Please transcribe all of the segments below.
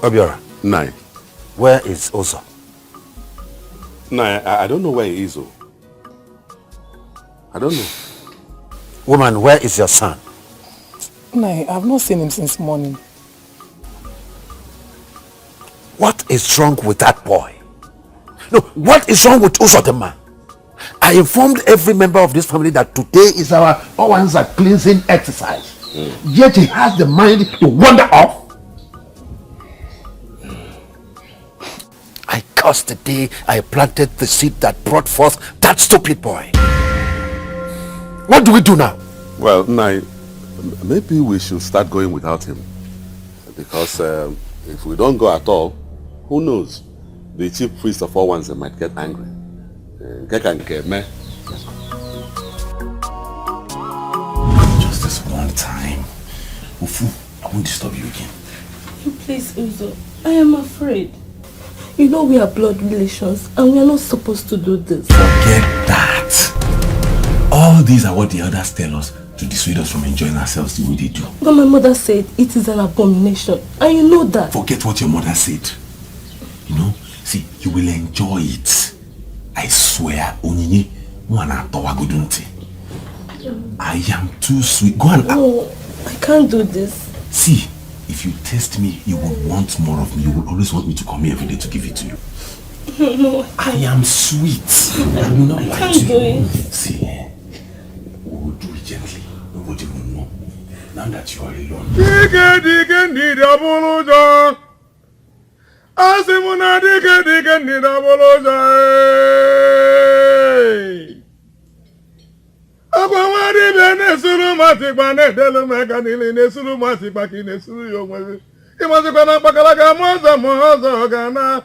Obiora. Nai. Where is Ozo? Nai, I don't know where he is. I don't know. Woman, where is your son? Nai, I've not seen him since morning. What is wrong with that boy? No, what is wrong with Ozo the man? I informed every member of this family that today is our Owanza cleansing exercise. Yet he has the mind to wander off. I cursed the day I planted the seed that brought forth that stupid boy. What do we do now? Well, Nai, maybe we should start going without him. Because if we don't go at all, who knows? The chief priest of Owanza might get angry. Just this one time. Ufu, I won't disturb you again. Please, Uzo, I am afraid. You know we are blood relations and we are not supposed to do this. Forget that. All these are what the others tell us to dissuade us from enjoying ourselves the way they do. But my mother said it is an abomination and you know that. Forget what your mother said. You know, see, you will enjoy it. I swear, Onyinye, I am too sweet. Go on. No, I can't do this. See, if you test me, you will want more of me. You will always want me to come here every day to give it to you. No, I am sweet. I will not lie to you. See, we will do it gently. Nobody will know. Now that you are alone. Dikeh need a boloja. Asimuna Dikeh need a boloja. Abamadi bene suru mati bane delu mekanili ne suru mati paki ne suru yomwe. Imasi kana pakalaga moza gana.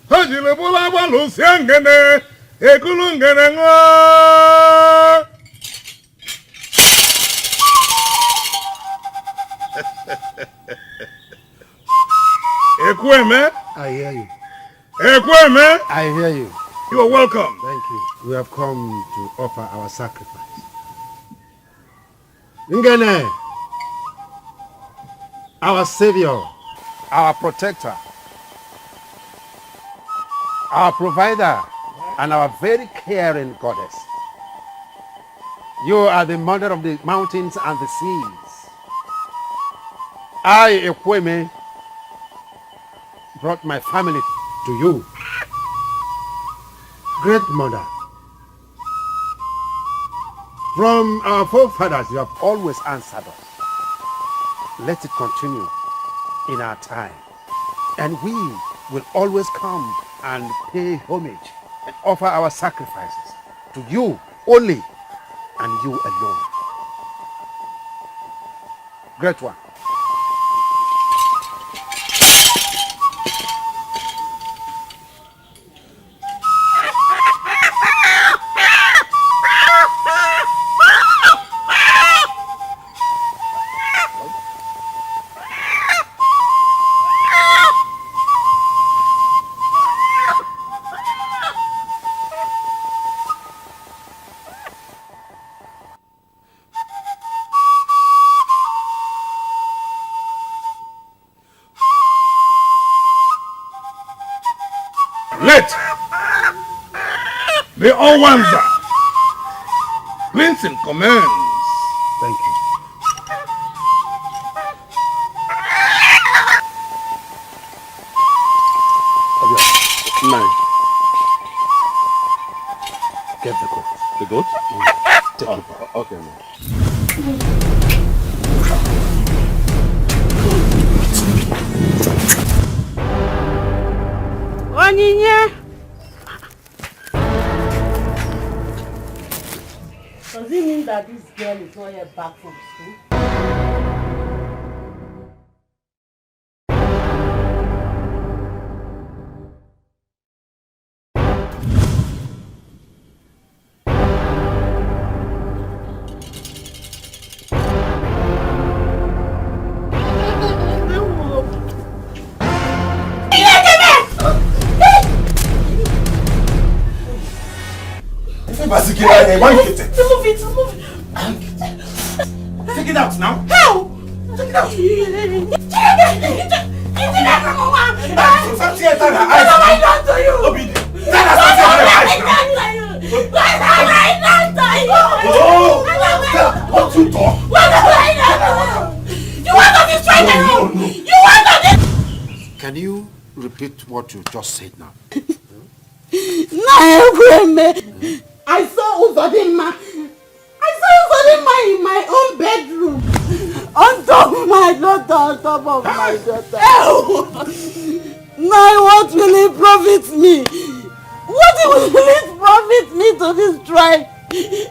Hajile bula balu siangene ekulungene ngo. Ekweme? I hear you. Ekweme? I hear you. You are welcome. Thank you. We have come to offer our sacrifice. Ngene, our savior, our protector, our provider, and our very caring goddess. You are the mother of the mountains and the seas. I, Ekweme, brought my family to you. Great mother, from our forefathers you have always answered us. Let it continue in our time, and we will always come and pay homage and offer our sacrifices to you only and you alone. Great one. Let the Owanza cleansing commence. Thank you. Nine. Get the goat. The goat? Take it. Okay, man. Onyinye! Does it mean that this girl is not yet back from school? Remove it. Take it out now. How? Take it out. can't turn her eyes. What have I done to you? Obi, turn her eyes. What have I done to you? Oh, what you talk? What have I done to you? You want to destroy the home? You want to destroy... Can you repeat what you just said now? I saw Uzodinma in my own bedroom. On top of my daughter, on top of my daughter. Now what will it profit me? What will it profit me to destroy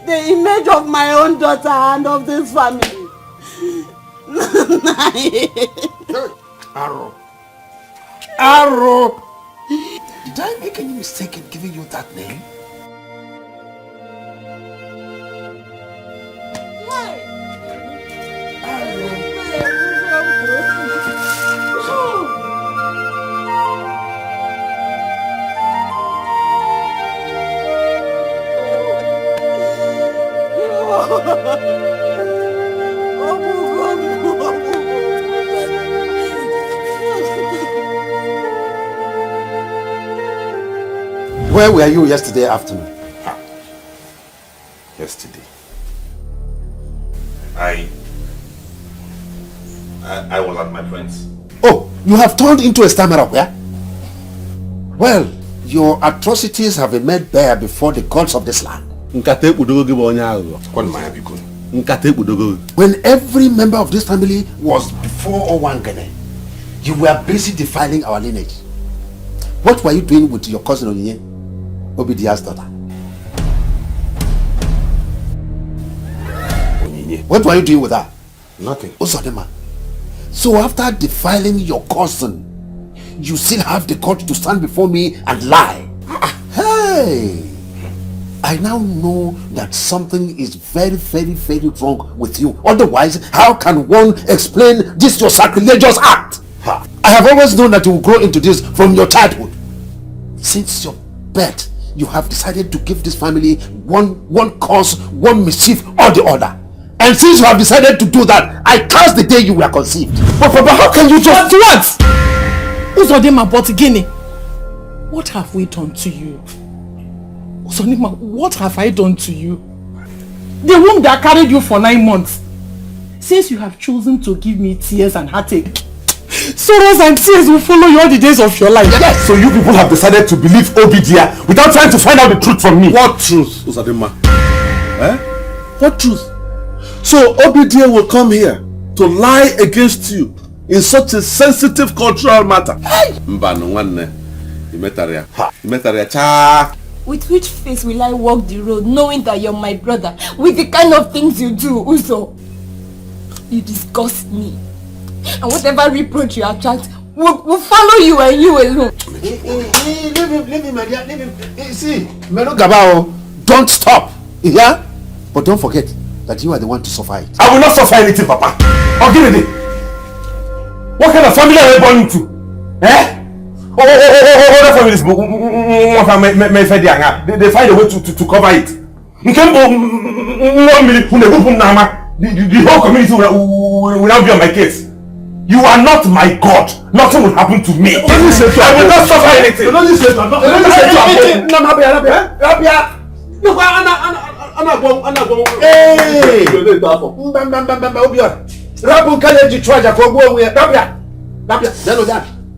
the image of my own daughter and of this family? Arrow. Arrow! Did I make any mistake in giving you that name? Why? Where were you yesterday afternoon? Yesterday. I was at my friend's. Oh, you have turned into a stammerer, yeah? Well, your atrocities have been made bare before the gods of this land. When every member of this family was before Owangene, you were busy defiling our lineage. What were you doing with your cousin Onyinye, Obidia's daughter? Onyinye. What were you doing with her? Nothing. Uzodinma. So after defiling your cousin, you still have the courage to stand before me and lie. Hey! I now know that something is very, very, very wrong with you. Otherwise, how can one explain this your sacrilegious act? I have always known that you will grow into this from your childhood. Since your birth, you have decided to give this family one cause, one mischief or the other. And since you have decided to do that, I curse the day you were conceived. But how can you just what? Uzodinma, but Guinea, what have we done to you? Uzodinma, what have I done to you? The womb that carried you for 9 months. Since you have chosen to give me tears and heartache, sorrows and tears will follow you all the days of your life. Yes. So you people have decided to believe Obidia without trying to find out the truth from me. What truth, Uzodinma? What truth? So Obidia will come here to lie against you in such a sensitive cultural matter. With which face will I walk the road knowing that you're my brother with the kind of things you do, Uzo? You disgust me. And whatever reproach you attract will follow you and you alone. Leave him, my dear. Leave him. See, Melo Gabao, don't stop. Yeah? But don't forget that you are the one to suffer it. I will not suffer anything, Papa. I'll give it. What kind of family are you born into? Eh? What family is they find a way to cover it. The whole community will now be on my case. You are not my God. Nothing will happen to me. I will not suffer anything.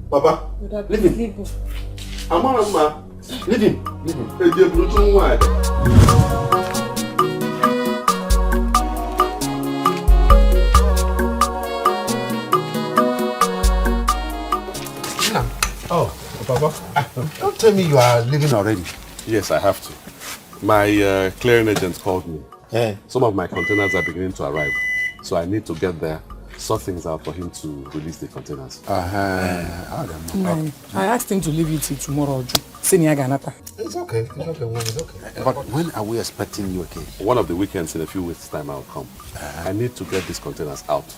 Papa, leave him. I'm on leave him. Oh, Papa. Don't tell me you are leaving already. Yes, I have to. My clearing agent called me. Yeah. Some of my containers are beginning to arrive. So I need to get there, sort things out for him to release the containers. I asked him to leave it till tomorrow. It's okay. But when are we expecting you again? One of the weekends in a few weeks' time I'll come. I need to get these containers out.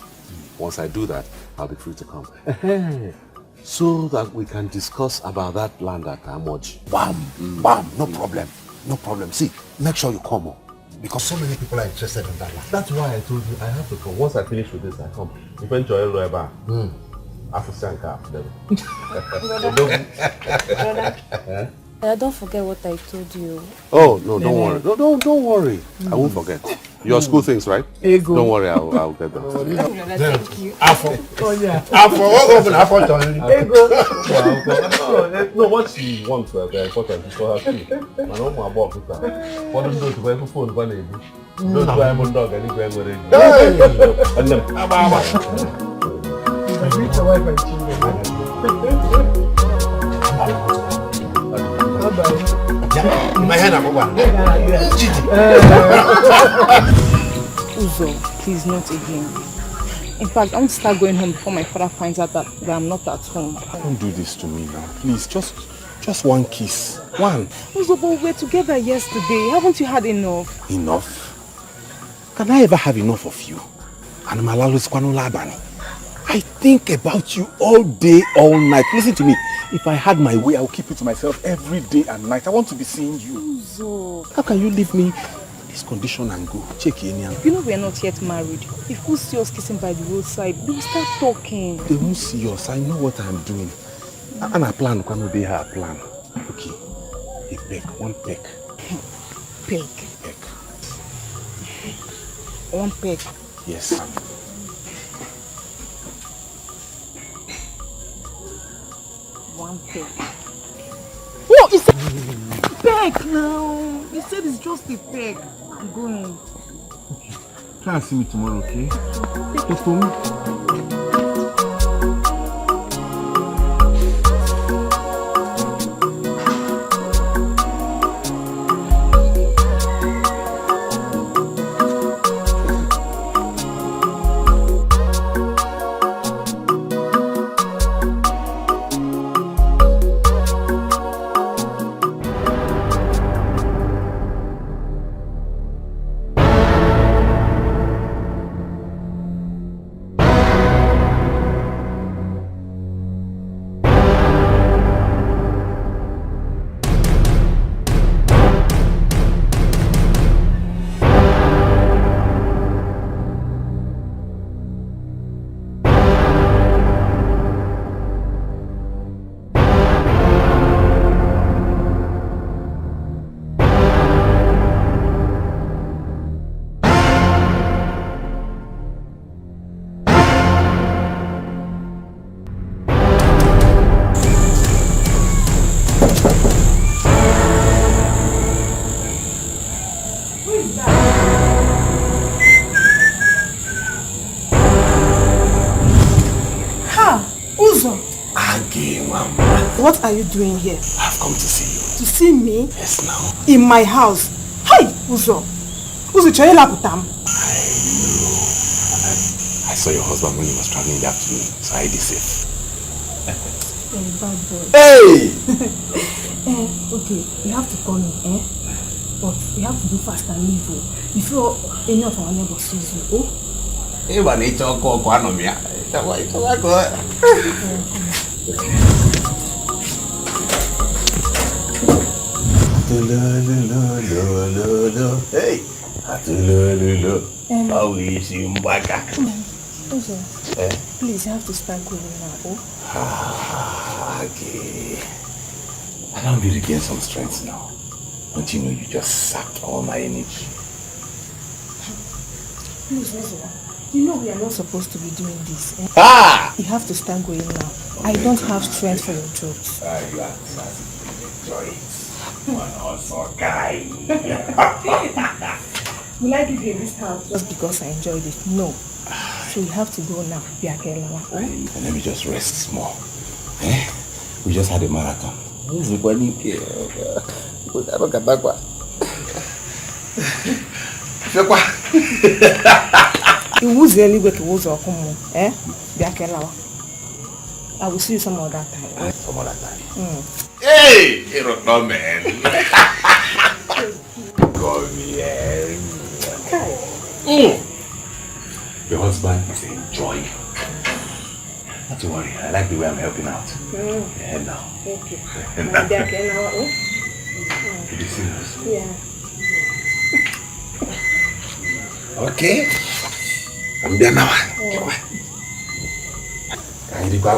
Once I do that, I'll be free to come. So that we can discuss about that land at Amoji. Bam, no problem. No problem. See, make sure you come. Because so many people are interested in that land. That's why I told you I have to come. Once I finish with this, I come. If enjoy ever. Don't forget what I told you. Oh, no, don't worry. No, don't worry. I won't forget. Your school things, right? Ego. Don't worry, I'll get them. Thank you. No, what she wants to be important is for her too. I don't know about it. What do you do to wear phone one day? Don't buy a dog and you go and and then my hand up one. Uzo, please not again. In fact, I want to start going home before my father finds out that I'm not at home. Don't do this to me now. Please, just one kiss. One. Uzo, but we were together yesterday. Haven't you had enough? Enough? Can I ever have enough of you? I think about you all day, all night. Listen to me. If I had my way, I would keep you to myself every day and night. I want to be seeing you. Uzo. How can you leave me in this condition and go? Check in. You know we are not yet married. If we see us kissing by the roadside, we will start talking. They won't see us. I know what I'm doing. And I plan to be her plan. Okay. A peck. One peck. Peck. Peck. One peck. Yes. One peck. Whoa, you said peck now. You said it's just a peck. I'm going. Try and see me tomorrow, okay? Just for me. What are you doing here? I've come to see you. To see me? Yes, now. In my house? Hi, Uzo. Uzo, choyela putam. I saw your husband when he was traveling in the afternoon, so I did safe. Bad boy. Hey! Okay, you have to call me, But you have to do fast and leave, before any of our neighbors sees you, Hey, but it's all called Kwanomia. Hey, how is you, Mbaka? Please, you have to start going now, Okay. I don't really gain some strength now. Don't you know you just sapped all my energy? Please, listen. You know we are not supposed to be doing this. You have to start going now. I don't have strength for your jokes. You have to enjoy it. One also guy. Will I give you this house just because I enjoyed it? No. So you have to go now. Let me just rest small. We just had a marathon. I will see you some other time. Some other time. Hey, you're not man. Come here. Your husband is enjoying. Not to worry, I like the way I'm helping out. Yeah, now. Okay. To be serious. Yeah. Okay. I'm there now. I need to go.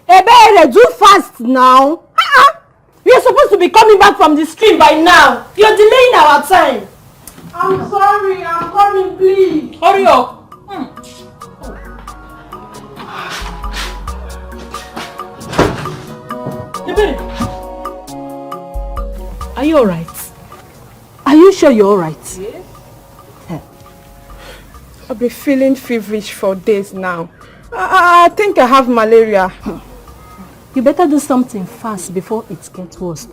Ebere, do fast now. You're supposed to be coming back from the stream by now. You're delaying our time. I'm sorry, I'm coming, please. Hurry up. Ebere, are you alright? Are you sure you're alright? Yes. I've been feeling feverish for days now. I think I have malaria. You better do something fast before it gets worse.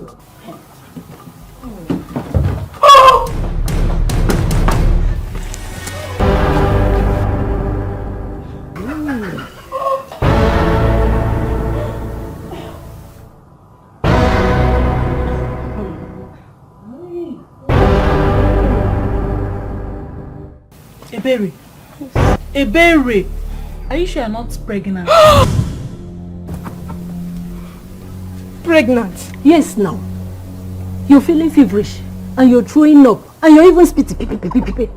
Ebere. Ebere. Are you sure you're not pregnant? Pregnant? Yes, now. You're feeling feverish and you're throwing up and you're even spitting. Ebere!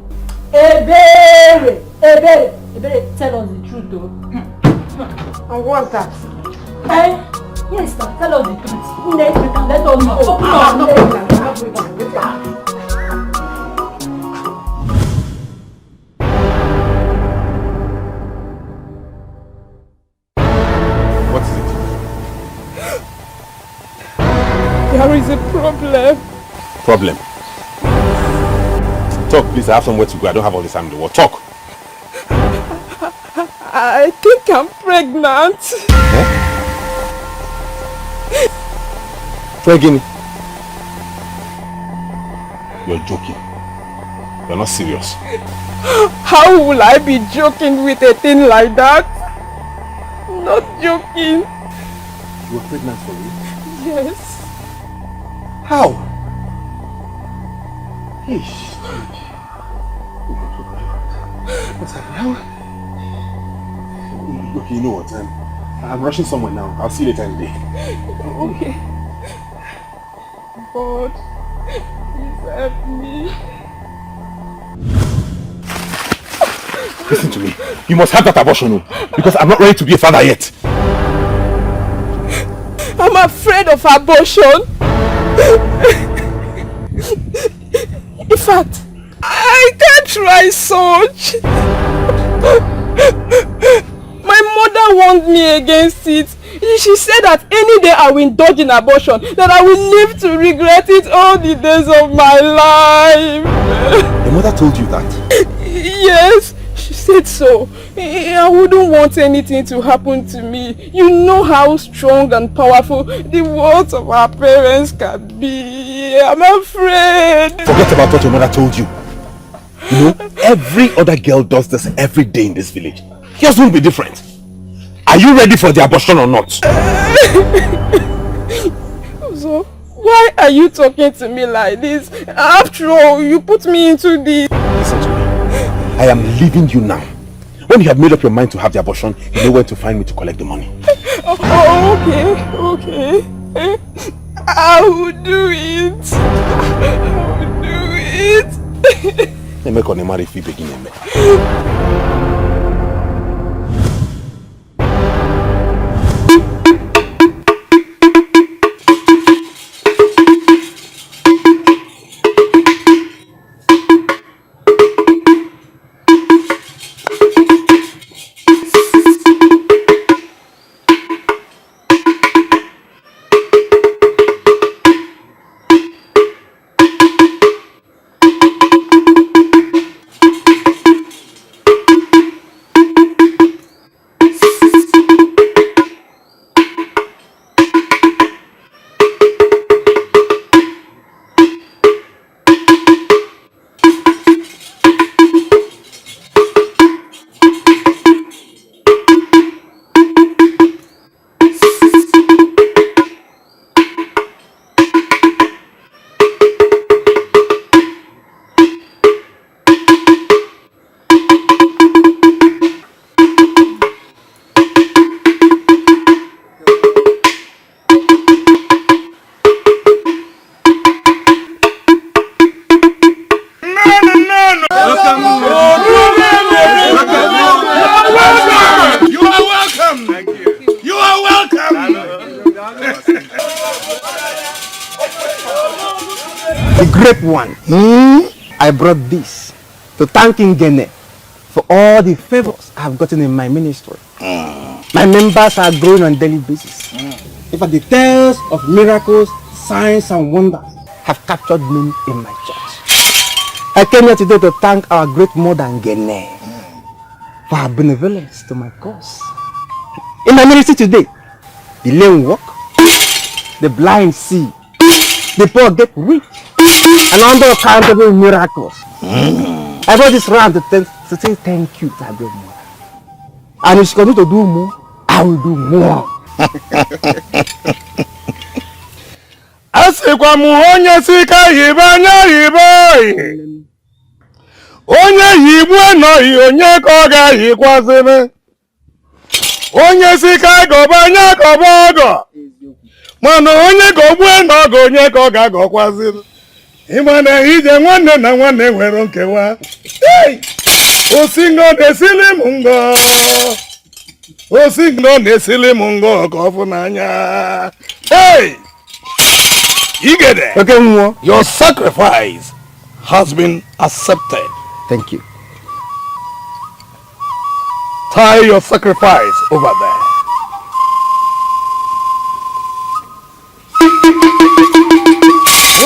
Ebere! Ebere, tell us the truth though. I want that. Yes, sir. Tell us the truth. Let us know. Open up. I'm not pregnant. There is a problem. Problem? Talk, please. I have somewhere to go. I don't have all this time in the world. Talk. I think I'm pregnant. Huh? Pregnant? You're joking. You're not serious. How will I be joking with a thing like that? Not joking. You are pregnant for me? Yes. How? What's happening? How? Okay, you know what? I'm rushing somewhere now. I'll see you later in the day. Okay. God, please help me. Listen to me. You must have that abortion because I'm not ready to be a father yet. I'm afraid of abortion. In fact, I can't try such. My mother warned me against it. She said that any day I will indulge in abortion, that I will live to regret it all the days of my life. Your mother told you that? Yes, she said so. I wouldn't want anything to happen to me. You know how strong and powerful the words of our parents can be. I'm afraid. Forget about what your mother told you. You know, every other girl does this every day in this village. Yours won't be different. Are you ready for the abortion or not? So, why are you talking to me like this? After all, you put me into this. Listen to me. I am leaving you now. When you have made up your mind to have the abortion, you know where to find me to collect the money. Okay. I will do it. Let me call the marry if you begin. Great one. I brought this to thank Ngene for all the favors I have gotten in my ministry. My members are growing on a daily basis. In fact, the tales of miracles, signs and wonders have captured me in my church. I came here today to thank our great mother Ngene for her benevolence to my cause. In my ministry today, the lame walk, the blind see, the poor get rich, and uncountable miracles. I brought this round to say thank you to our great mother. And if she continue to do more, I will do more. Asikwa mu onye sika yiba anya yiba. Onye yibu enoyi onye ka ọ ga-yikwazime. Onye sika goba anya goba ogo. Mana onye gogbu enogo onye ka ọ ga-agokwazime. Ịma na ije nwanne na nwanne nwere nkewa. Osingo na-esili m ngo. Osingo na-esili m ngo ka ọ fụ n'anya. Hey! You get it? Okay, Mwo. Your sacrifice has been accepted. Thank you. Tie your sacrifice over there.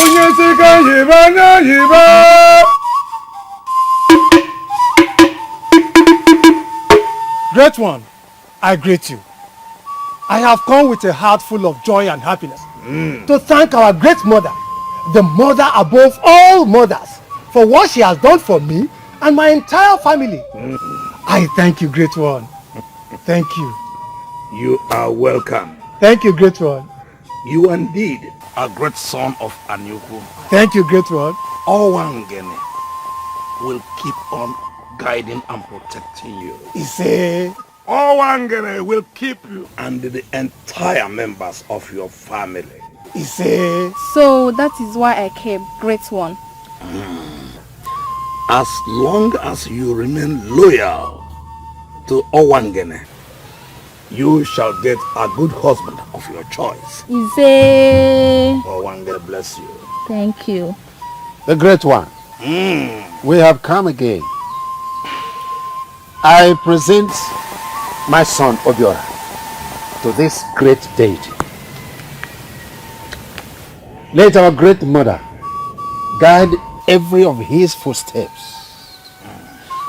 Onye sika yiba nya yiba. Great one, I greet you. I have come with a heart full of joy and happiness to thank our great mother, the mother above all mothers, for what she has done for me and my entire family. I thank you, great one. Thank you. You are welcome. Thank you, great one. You indeed are great son of Anyuku. Thank you, great one. Owangene will keep on guiding and protecting you. Ise. Owangene will keep you and the entire members of your family. Ise. So that is why I came, great one. As long as you remain loyal to Owangene, you shall get a good husband of your choice. Ise. Owangene bless you. Thank you. The great one. We have come again. I present my son Obiora to this great deity. Let our great mother guide every of his footsteps.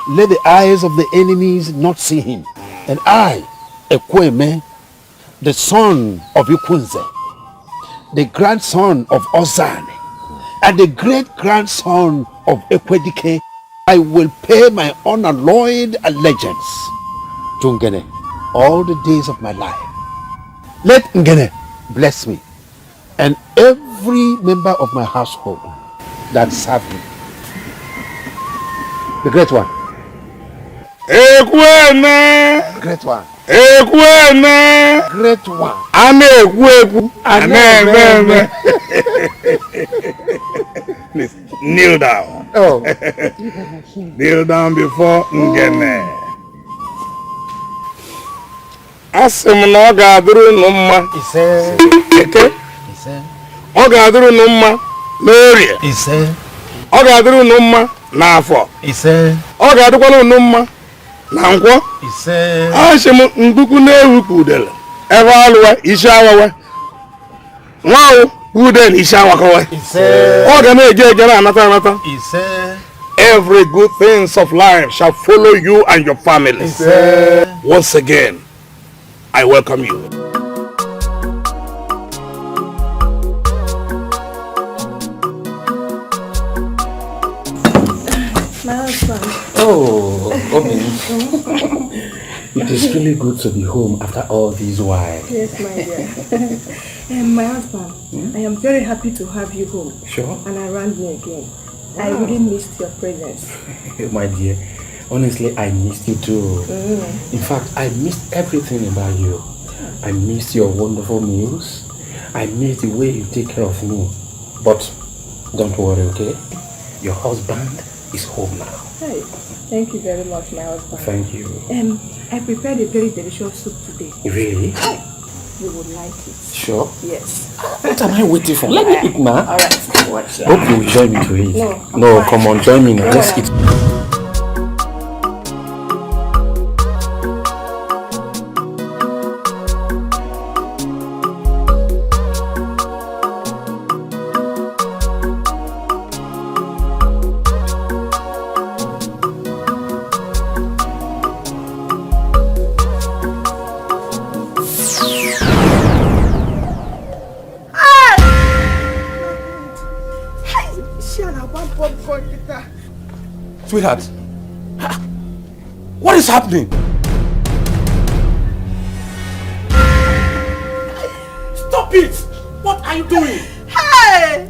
Let the eyes of the enemies not see him. And I, Ekweme, the son of Ikunze, the grandson of Ozane, and the great-grandson of Dikeh, I will pay my unalloyed allegiance to Ngene all the days of my life. Let Ngene bless me and every member of my household that serve him. The great one. Ekweme! Great one. Ekweme! Great one. Ane-ekwu-ekwu. Ane-eme-eme. Please, kneel down. Oh. Kneel down before Ngene. Asị m na ọ ga-adịrị unu mma. Ise. Eke? Ise. Ọ ga-adịrị unu mma n'Orie. Ise. Ọ ga-adịrị unu mma n'Afọ. Ise. Ọ ga-adịkwala unu mma na Nkwọ. Ise. Asị m ndukwu na-ewu ka udele. Ebe alụwa isi awawa. Nwawu udele isi awakawa. Ise. Ọ ga na-eje eje na anata anata. Ise. Every good things of life shall follow you and your family. Ise. Once again, I welcome you. My husband. Oh, Obi. It is really good to be home after all this while. Yes, my dear. My husband, I am very happy to have you home. Sure. And around me again. I really missed your presence. My dear, honestly, I missed you too. In fact, I missed everything about you. I missed your wonderful meals. I missed the way you take care of me. But don't worry, okay? Your husband is home now. Hey, thank you very much, my husband. Thank you. I prepared a very delicious soup today. Really? You would like it. Sure. Yes. What am I waiting for? Let me eat, ma. Alright, watch. Hope you will join me to eat. No, come on, join me now. Let's eat. Sweetheart, what is happening? Stop it! What are you doing? Hey!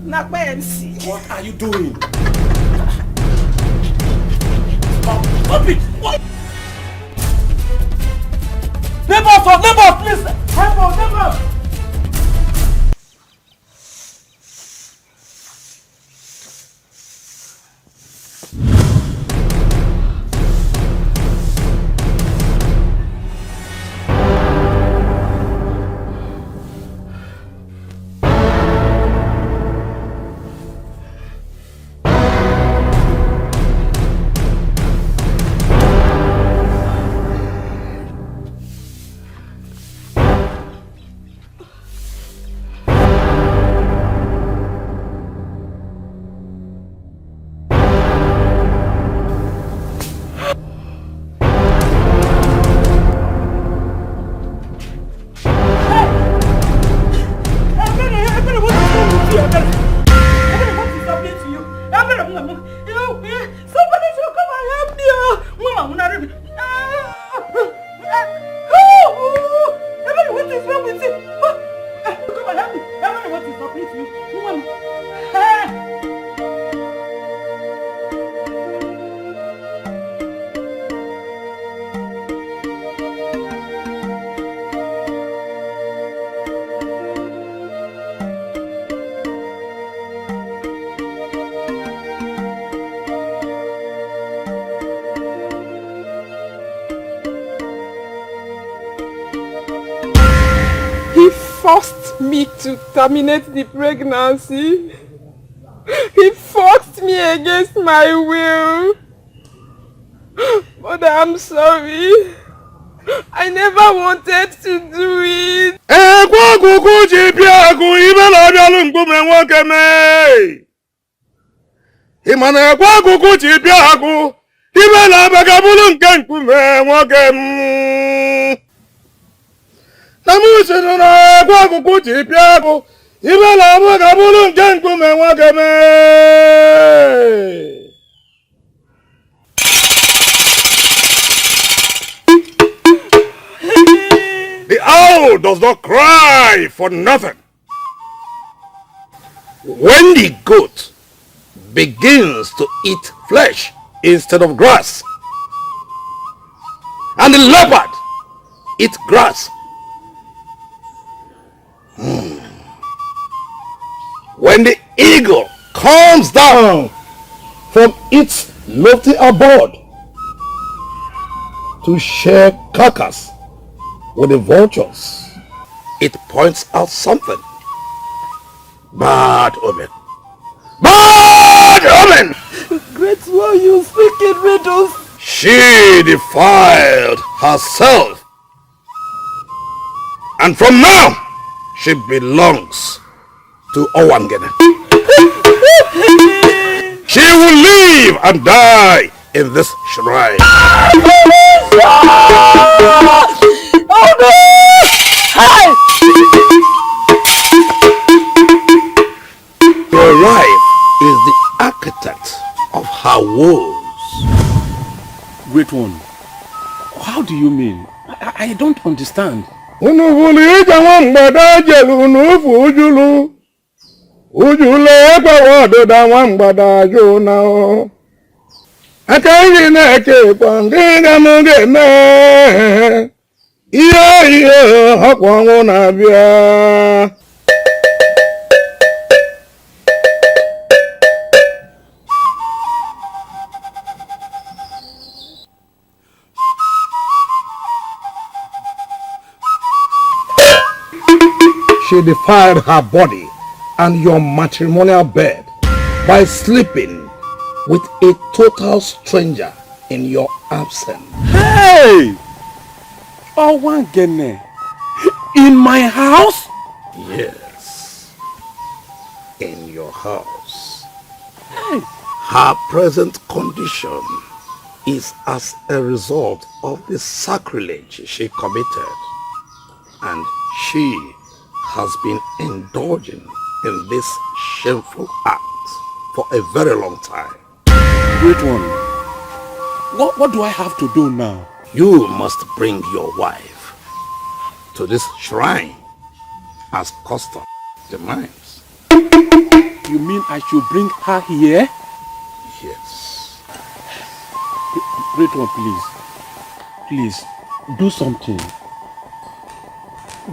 Not by MC. What are you doing? Stop it! What? Neighbor, please! Neighbor! Forced me to terminate the pregnancy. He forced me against my will. But I'm sorry. I never wanted to do it. The owl does not cry for nothing. When the goat begins to eat flesh instead of grass, and the leopard eats grass, when the eagle comes down from its lofty abode to share carcass with the vultures, it points out something. Bad omen. Bad omen! Great one, you speak in riddles. She defiled herself, and from now she belongs to Owangene. She will live and die in this shrine. Oh no! Hey! Your wife is the architect of her woes. Great one, how do you mean? I don't understand. Ujule kwa da wambada jona. Akayi na-eke kwa ngịga m ga-eme. Ihe hakwa ọnwụ na-abịa. she defiled her body and your matrimonial bed by sleeping with a total stranger in your absence. Hey! Oh, one gene. In my house? Yes. In your house. Hey! Her present condition is as a result of the sacrilege she committed. And she has been indulging in this shameful act for a very long time. Great one. What do I have to do now? You must bring your wife to this shrine as custom demands. You mean I should bring her here? Yes. Great one, please. Please, do something.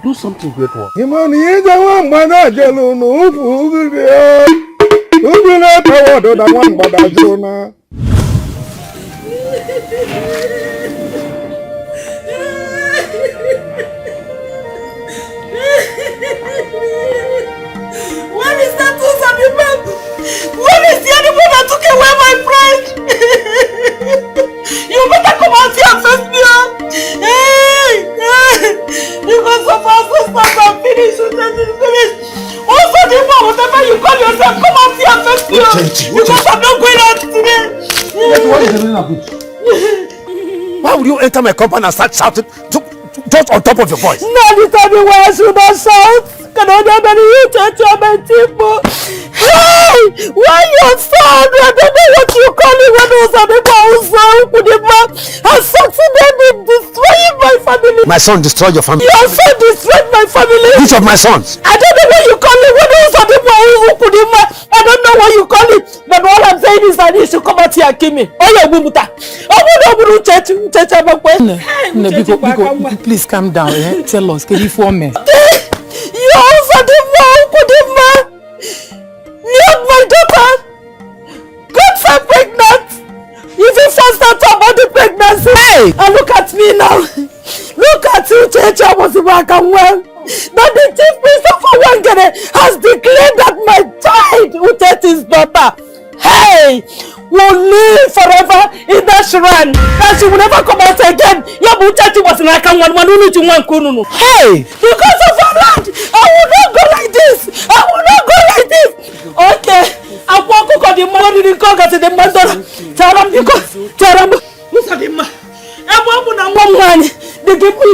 Do something, great one. Imani ija wambada jelu nufu ugide. Ugine tawodo da wambada jona. Where is that tools animal? Where is the animal that took away my friend? You better come out here and face me up. Hey! Because of our sisters are finished, we just finished. Also, the one, whatever you call yourself, come out here and face me up. Because I'm not going out today. What is the meaning of it? Why would you enter my compound and start shouting just on top of your voice? No, you tell me why I should not shout. Can I not you touch my people? Hey! Why you sad? I don't know what you call it when those are the house has succeeded in destroying my family. My son destroyed your family. Your son destroyed my family. Which of my sons? I don't know what you call it when those are the I don't know what you call it. But all I'm saying is that you should come out here and kill me. Oh yeah, Bumuta. Please calm down. Tell us, can you form me? You also did not my daughter. Got her pregnant. You did first out about the pregnancy. Hey! And look at me now. Look at you, Checha was back and well. That the chief priest of Wangere has declared that my child, Uteti's daughter, hey, will live forever in that shrine. That she will never come out again. Your Uteti was like a one to one kununu. Hey! Because of her land, I will not go like this. I will not go like this. Okay. I want to go the money in Congress in the Mandora. Taram, because Taram, Musadima. I want one money. They give me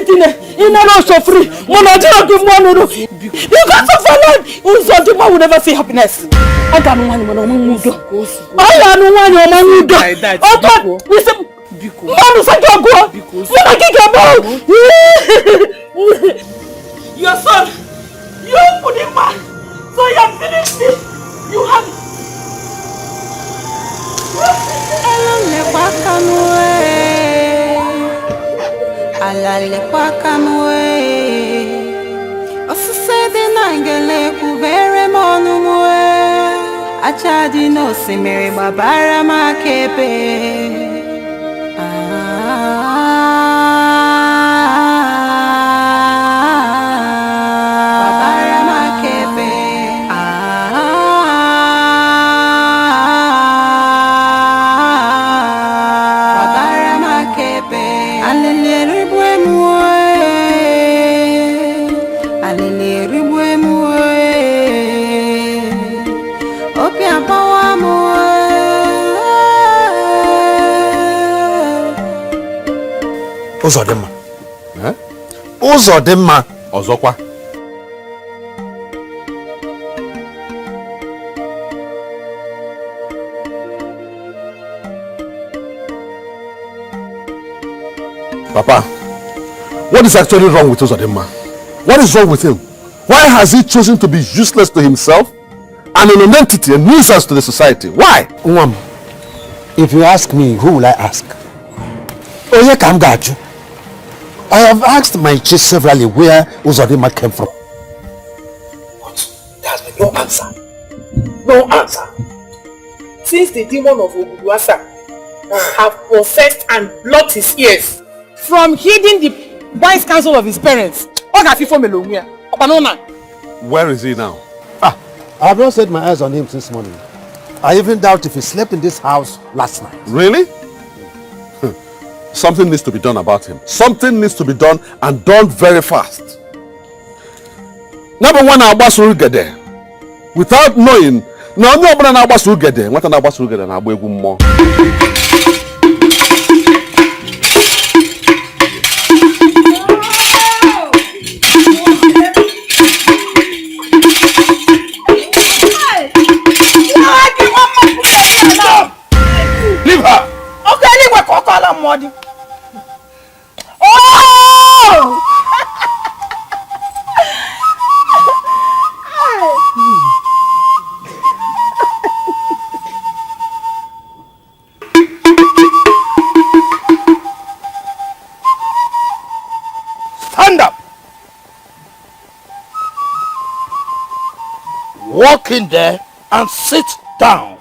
in a rush of free. When I don't give one, because of her life, Uzodima will never see happiness. I don't want one on Mudo. I don't want one on Mudo. Oh, but listen, Manu Santago, when I kick about your son, you put him back. So you have finished it. You have Alale pakamwe Osuse nangele kubere monumwe Achadi no simere babara makepe Babara makepe Babara makepe Alele Uzodima. Uzodima. Ozokwa. Papa, what is actually wrong with Uzodima? What is wrong with him? Why has he chosen to be useless to himself and an entity, a nuisance to the society? Why? Umam, if you ask me, who will I ask? Oye Kamgaju. I have asked my chief severally where Uzodima came from. But there has been no answer. No answer. Since the demon of Oguduasa have possessed and blocked his ears from heeding the wise counsel of his parents, Where is he now? I have not set my eyes on him since morning. I even doubt if he slept in this house last night. Really? Something needs to be done about him. Something needs to be done, and done very fast. Number one, Abbas will get there. Without knowing, no one Abbas will get there. What an Abbas will get there? More. Leave her! Okay, leave her. Call her muddy. Oh! Stand up! Walk in there and sit down.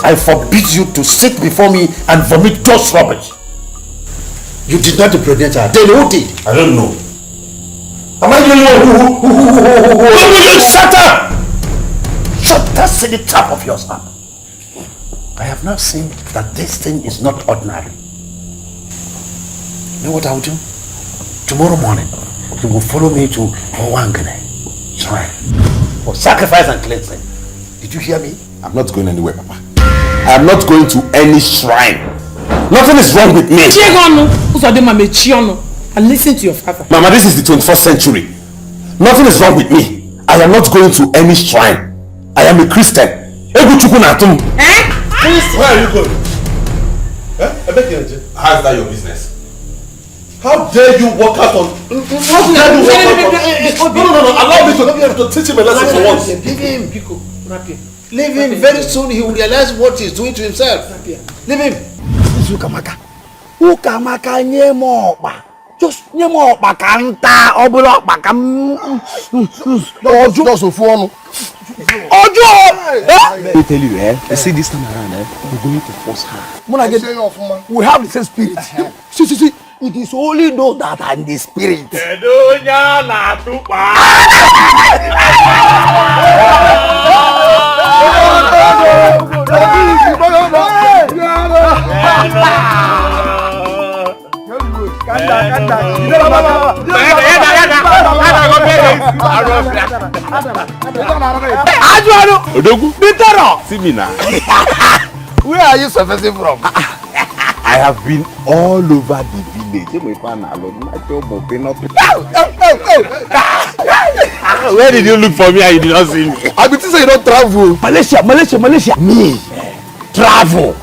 I forbid you to sit before me and vomit those rubbish. You did not impregnate her. Then who did? I don't know. Am I the only one who shut up! Shut that silly trap of yours up. I have now seen that this thing is not ordinary. You know what I will do? Tomorrow morning, you will follow me to Owangane shrine for sacrifice and cleansing. Did you hear me? I'm not going anywhere, Papa. I am not going to any shrine. Nothing is wrong with me. And listen to your father. Mama, this is the 21st century. Nothing is wrong with me. I am not going to any shrine. I am a Christian. Eh? Where are you going? How is that your business? How dare you walk out on... No, allow me to teach him a lesson for once. Leave him, Pico. Leave him. Very soon he will realize what he's doing to himself. Leave him. Ukamaka nyemo okpa. Just nyemo okpa kanta obula okpa kam. Ojo so fu Ojo. Let me tell you, you see this time around, we're going to force her. We have the same spirit. See. It is only those that are in the spirit. Where are you surfacing from? I have been all over the village. Where did you look for me and you did not see me? I be saying you don't travel. Malaysia. Me travel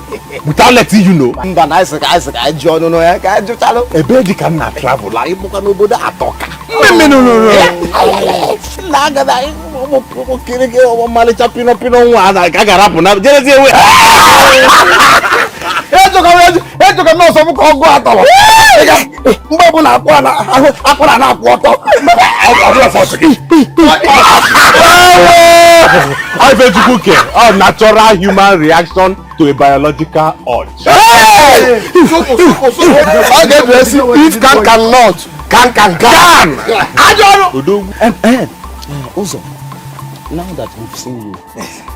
without letting you know. I John no I travel. A baby cannot travel. Like you can nobody atoka. No. Laga da mo Malaysia pino wana kagarapo na. Eto ka no so ko go atolo. Mbo na akwa na akwoto. I bet you cook a natural human reaction to a biological urge. If cannot. Can. Also, now that we've seen you,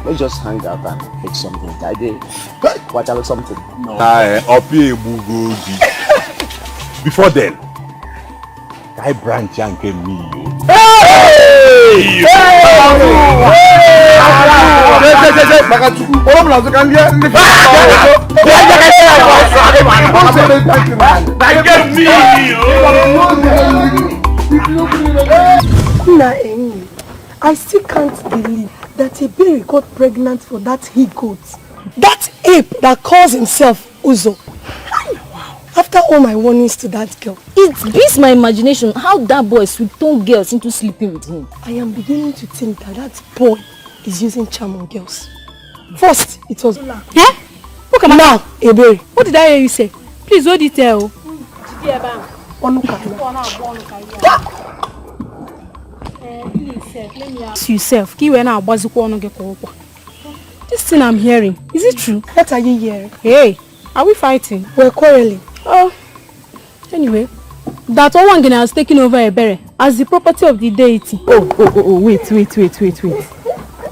let's just hang out and make something. Watch out something. Before then, I branch and came me. I still can't believe that a baby got pregnant for that he-goat. That ape that calls himself Uzo. After all my warnings to that girl. It beats my imagination how that boy sweet-toned girls into sleeping with him. I am beginning to think that that boy is using charm on girls. First, it was... Yeah? Look at now, Ebere. What did I hear you say? Please, what did you tell? Yourself. This thing I'm hearing, is it true? What are you hearing? Hey, are we fighting? We're quarreling. Oh, anyway, that Owangene has taken over Ebere as the property of the deity. Wait.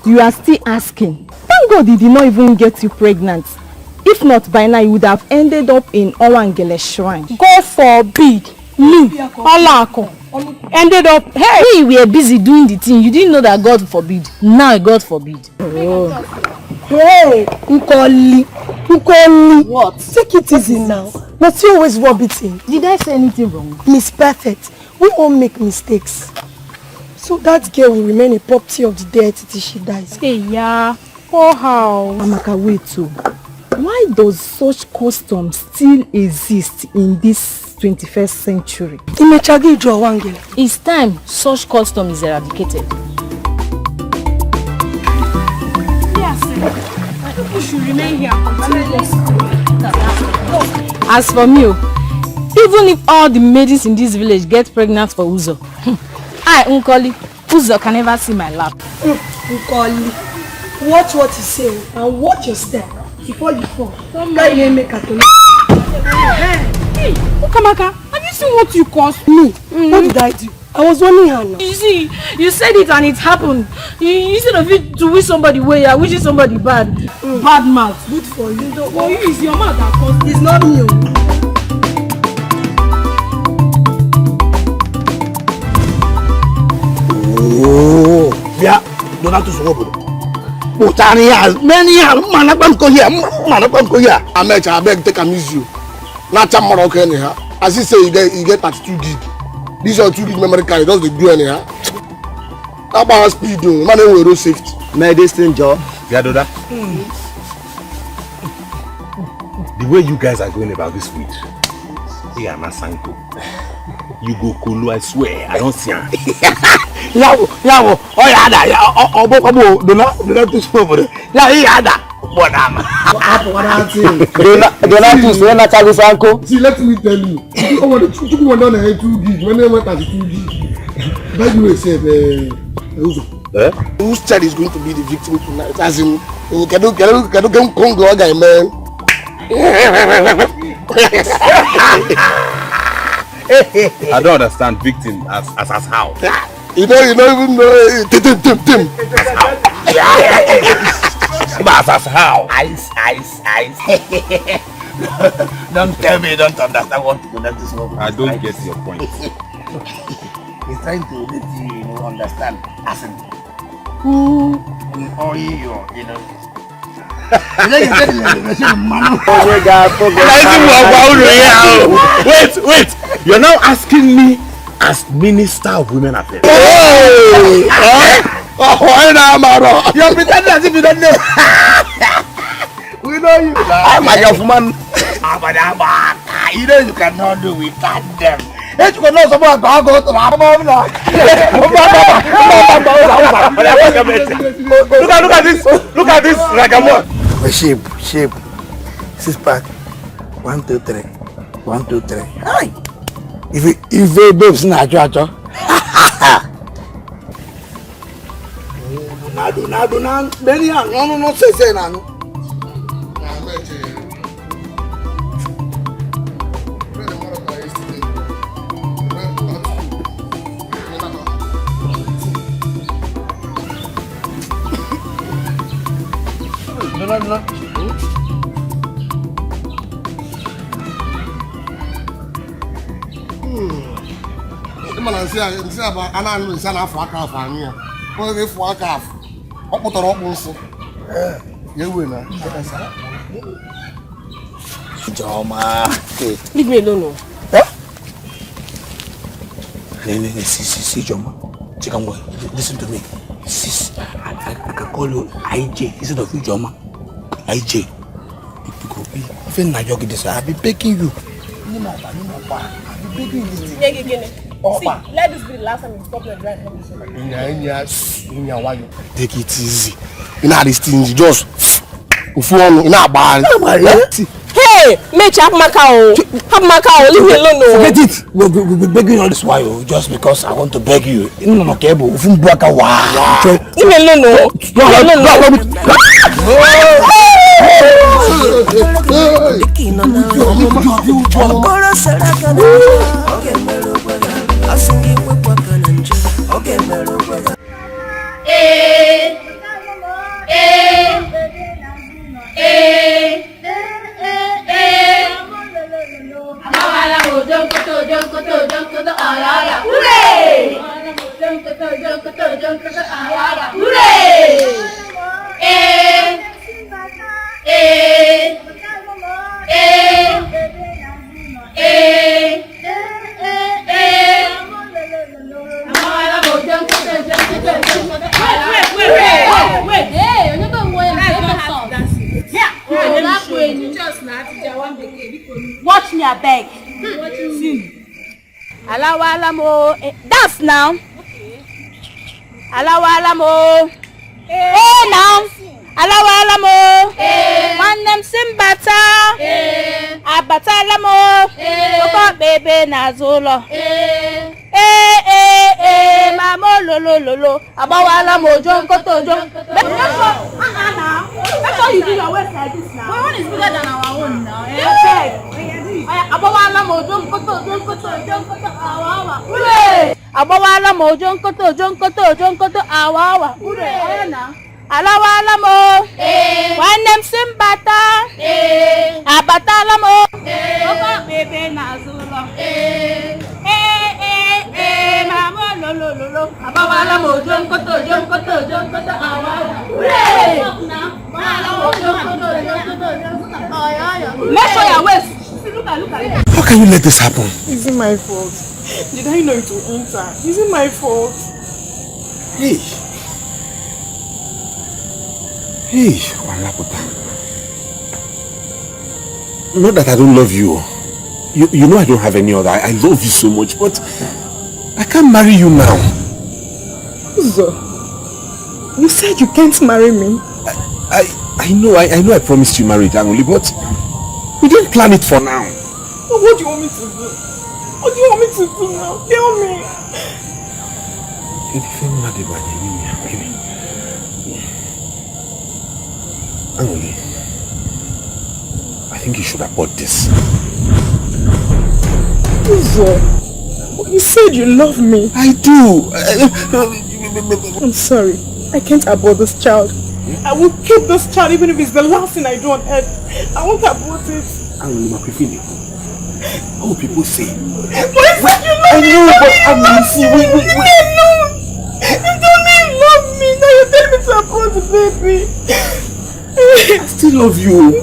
You are still asking. Thank God he did not even get you pregnant. If not, by now you would have ended up in Owangene's shrine. God forbid. Me, Olako, ended up. Hey, we were busy doing the thing. You didn't know that God forbid. Now God forbid. Oh. Hey, Nkoli. What? Take it easy now. But you always rub it in. Did I say anything wrong? Miss Perfect, we all make mistakes. So that girl will remain a property of the deity till she dies. Hey, yeah. Oh, how? Amaka, wait too. Why does such customs still exist in this 21st century? It's time such custom is eradicated. Yes, I think we should remain here. As for me, even if all the maidens in this village get pregnant for Uzo, I, Nkoli, Uzo can never see my lap. Nkoli, watch what you say and watch your step before you fall. Don't make a Hey, Ukamaka, have you seen what you caused me? What did I do? I was warning her now. You see, you said it and it happened. Instead of it to wish somebody well, you are wishing somebody bad. Bad mouth. Good for you. For you, it's your mouth that caused it. It's not me. Oh, yeah. Don't have to swap it. Many I beg take a miss you. Not a Moroccan here. As he say, you get 32 gig. These are 2 gig memory card. Does the do anyhow? How about speed? Man, we road safety. My distant job. Yeah, Doda. The way you guys are going about this weed, you are not sanko. You go Kulu, I swear. I don't see him. Oh yeah, do not too slow. Yeah, what am I? See, let me tell you. Oh, what the 2 went on 2 gig. When they went at 2 gig, by the way, said, whose child is going to be the victim tonight? As in, can you go guy, man? I don't understand victim as how. You don't even know Tim. As how? Ice. Don't tell me you don't understand what to do. I don't get your point. He's trying to let you understand as in who or you know. Wait. You're now asking me as Minister of Women Affairs. You're pretending as if you don't know. We know you. I'm a young man. You know you cannot do without them. You can know someone go to my mom now. Look at this. Like a more. Shape. 6 pack. 1, 2, 3. 1, 2, 3. Hi. If they babes na acho. No. Many are no say na no. No. Man, I say about an animal for a calf. Leave me alone. See, Joma. Chicken boy, listen to me. Sis, I can call you IJ instead of you, Joma. IJ. Even now you're getting this, I'll be begging you. I'll be begging you. See, let this be the last time you stop your drive. Take it easy. You know these things, just hey, make up my cow. Have my cow, leave me alone. Forget it. We're begging all this while just because I want to beg you. No, no, cable. Leave me alone. Watch me, I beg. Alawa alamo. Dance now. Alawa alamo. Hey now. Alawa alamo. One them simbata. Abata alamo. Koko bebe nazolo. Mamo lo. Abawa alamo jonkoto jonkoto. That's how you do your work like this now. My one is bigger than our own now. Abawala mo jonkoto awawa. Ure. Abawala mo jonkoto awawa. Ure. Ayana. Alawala mo. One them simbata. Abatala mo. Koko bebe nazula. Mama lo. Abawala mo jonkoto awawa. Ure. Make sure your waist. Look at it. How can you let this happen? Is it my fault? Did I know it would enter? Is it my fault? Hey, Walaputa. Not that I don't love you. You know I don't have any other. I love you so much, but I can't marry you now. Uzo, you said you can't marry me. I know I promised you marriage annually, but we didn't plan it for now. What do you want me to do? What do you want me to do now? Tell me. Annually, I think you should abort this. Uzo, you said you love me. I do. I'm sorry. I can't abort this child. I will keep this child even if it's the last thing I do on earth. I won't abort it. Oh, people say. But I said you love me. You don't even love me. Now you're telling me to abort the baby. I still love you.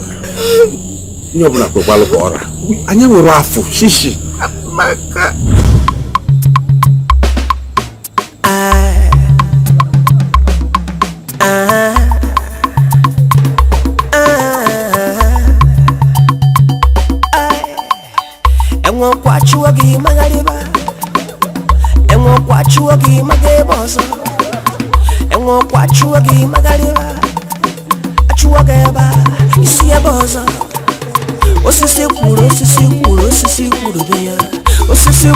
Chuagi magariba, engo kwa chuagi mageboso, engo kwa chuagi magariba, chuageba isia bozo, osisi kuro beya, osisi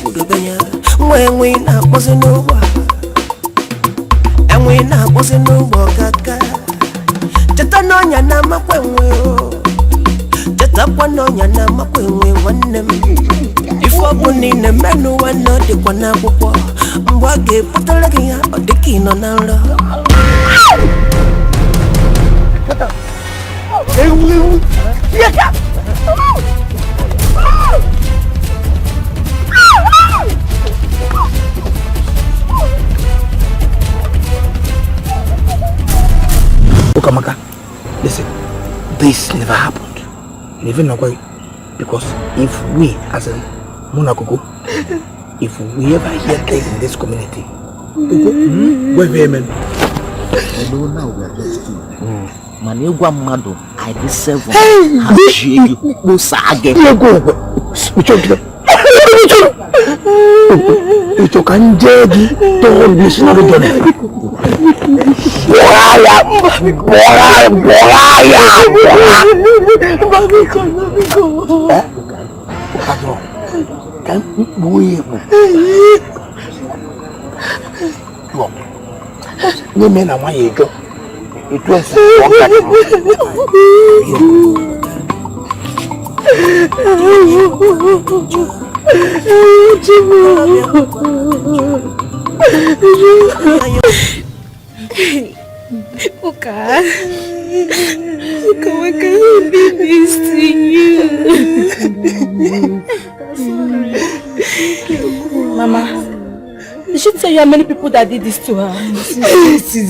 kuro beya, mwe na bozo nowa, enwe na bozo nowa kaka, tata nonya na makwenwe. Tapano nyana makwewe wanem Ifo nine menu wano de kwana popo Mwage potolagi ya odeki no nalo this never happened. Even because if we as a Monaco, if we ever hear this in this community, we're amen. I know now we are just two. Manegwa Mado, I deserve one. Itu kan jadi tolong di sini ada kan buaya ini main namanya itu yang Uka, why can't I do this to you? Mama, did she tell you how many people that did this to her? Yesterday, she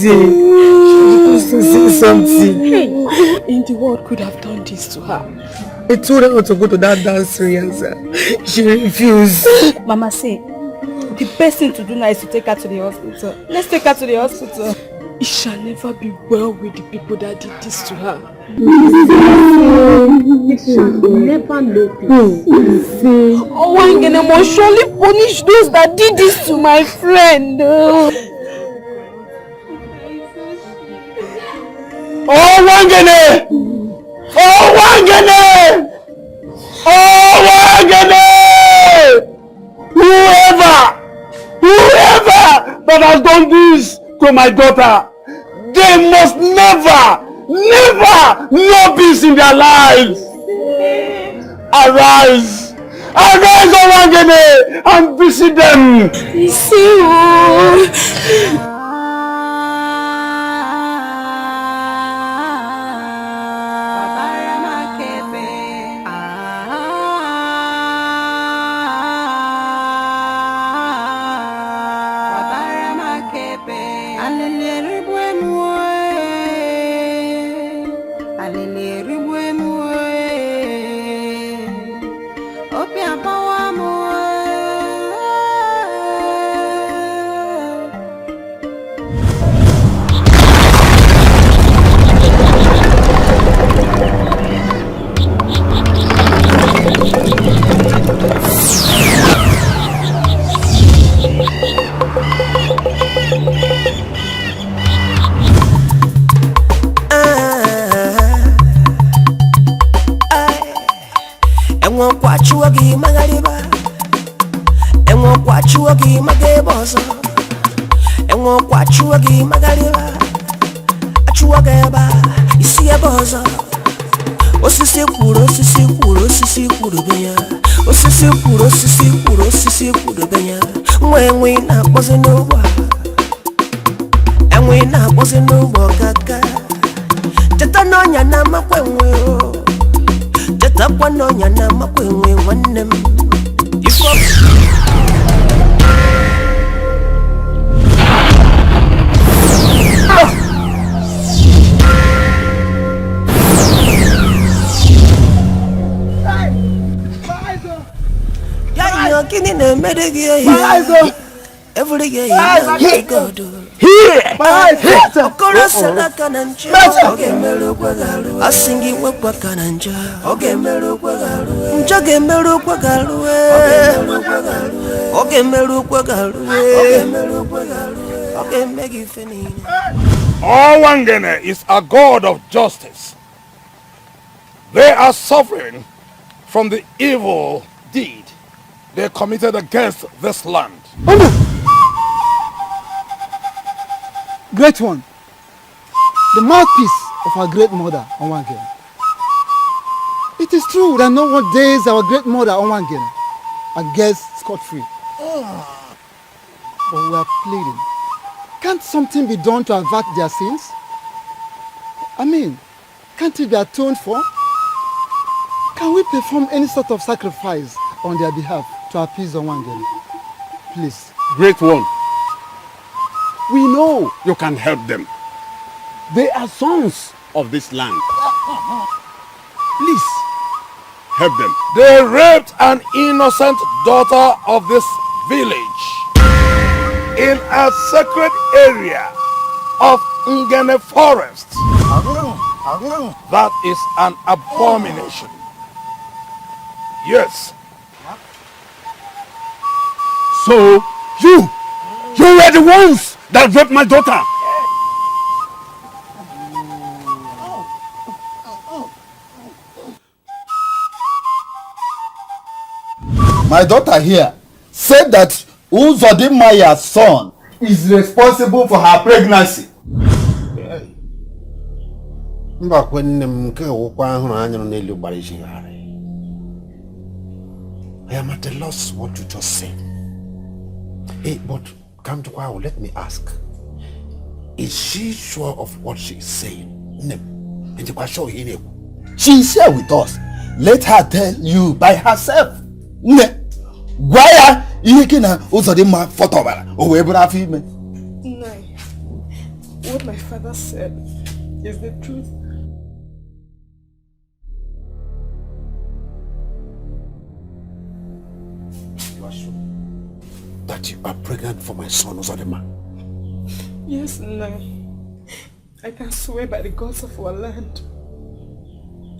supposed to say something. In the world could have done this to her? I told her not to go to that dance rehearsal. She refused. Mama said, the best thing to do now is to take her to the hospital. Let's take her to the hospital. It shall never be well with the people that did this to her. It shall never know peace. Oh, I'm gonna most surely punish those that did this to my friend. Oh, Wangene! Oh, Wangene! Oh, Wangene! Whoever that has done this to my daughter, they must never know peace in their lives. Arise, O Wangene, and visit them. Wangene is a god of justice. They are suffering from the evil deed they committed against this land. Great one, the mouthpiece of our great mother, Onwangene. It is true that no one dares our great mother, Onwangene, and gets scot-free. But we are pleading. Can't something be done to avert their sins? I mean, can't it be atoned for? Can we perform any sort of sacrifice on their behalf to appease Onwangene? Please. Great one, we know you can help them. They are sons of this land. Please, help them. they raped an innocent daughter of this village in a sacred area of Ngene forest. That is an abomination. Yes. So, you were the ones that raped my daughter. My daughter here said that Uzodimaya's son is responsible for her pregnancy. I am at a loss what you just said. Hey, but come to Kwao, let me ask. Is she sure of what she is saying? She is here with us. Let her tell you by herself. Why are you Uzodima photobara? No. What my father said is the truth. You are sure that you are pregnant for my son, Uzodima? Yes, no. I can swear by the gods of our land.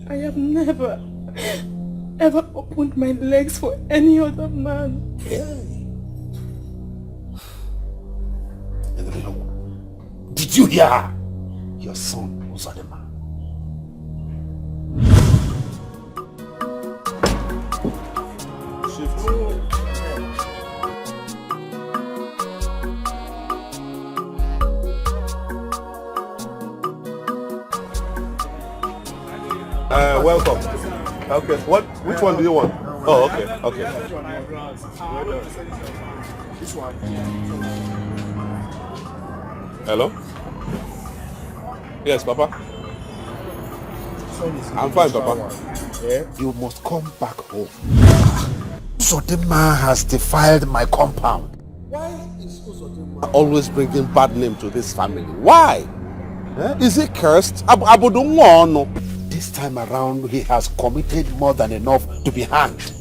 I have never, ever opened my legs for any other man. Did you hear her? Your son, Uzodima. Welcome. Okay, which one do you want? Oh, okay. This one. Hello? Yes, Papa? I'm fine, Papa. You must come back home. Uzodima has defiled my compound. Why is Uzodima always bringing bad name to this family? Why? Is he cursed? This time around, he has committed more than enough to be hanged.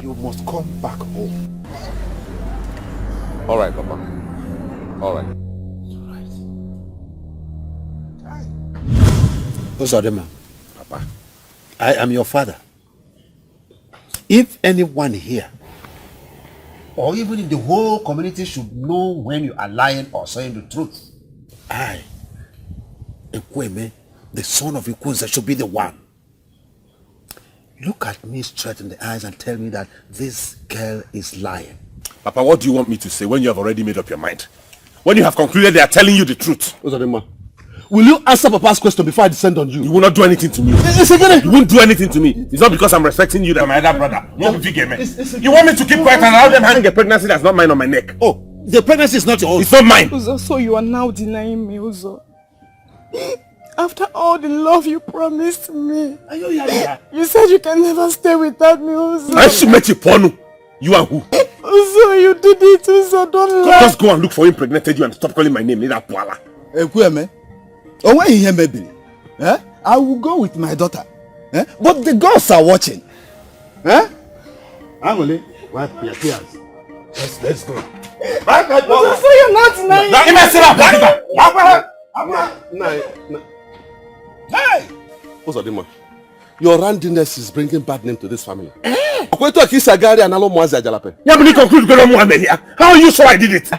You must come back home. All right, Papa. All right. Uzodima, Papa, I am your father. If anyone here, or even in the whole community, should know when you are lying or saying the truth, I, Ekweme, the son of Ikunza, should be the one. Look at me straight in the eyes and tell me that this girl is lying. Papa, what do you want me to say when you have already made up your mind? When you have concluded they are telling you the truth? Uzodima, will you answer Papa's question before I descend on you? You will not do anything to me. You won't do anything to me. It's not because I'm respecting you that my other brother. You want me to keep quiet and allow them hang a pregnancy that's not mine on my neck? Oh, the pregnancy is not your own. It's not mine. Uzo, so you are now denying me, Uzo. After all the love you promised me. You said you can never stay without me, Uzo. I should make you porno. You and who? Uzo, you did it, Uzo. Don't lie. Just go and look for who impregnated you and stop calling my name. Ekweme, when you hear me, I will go with my daughter. But the girls are watching. Angole, wipe your tears. Let's go. Uzo, so you're not denying me. Hey! Uzodima, your randomness is bringing bad name to this family. How are you sure I did it?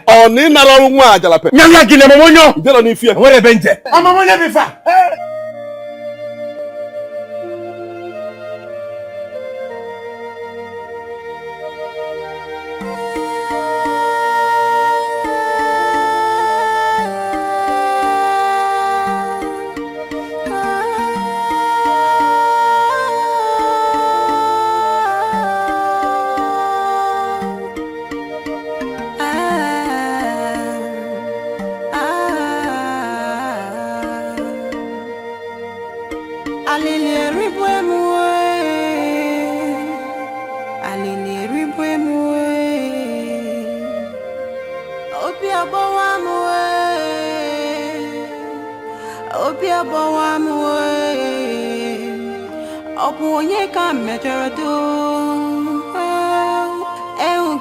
Opunye ka mejoro do.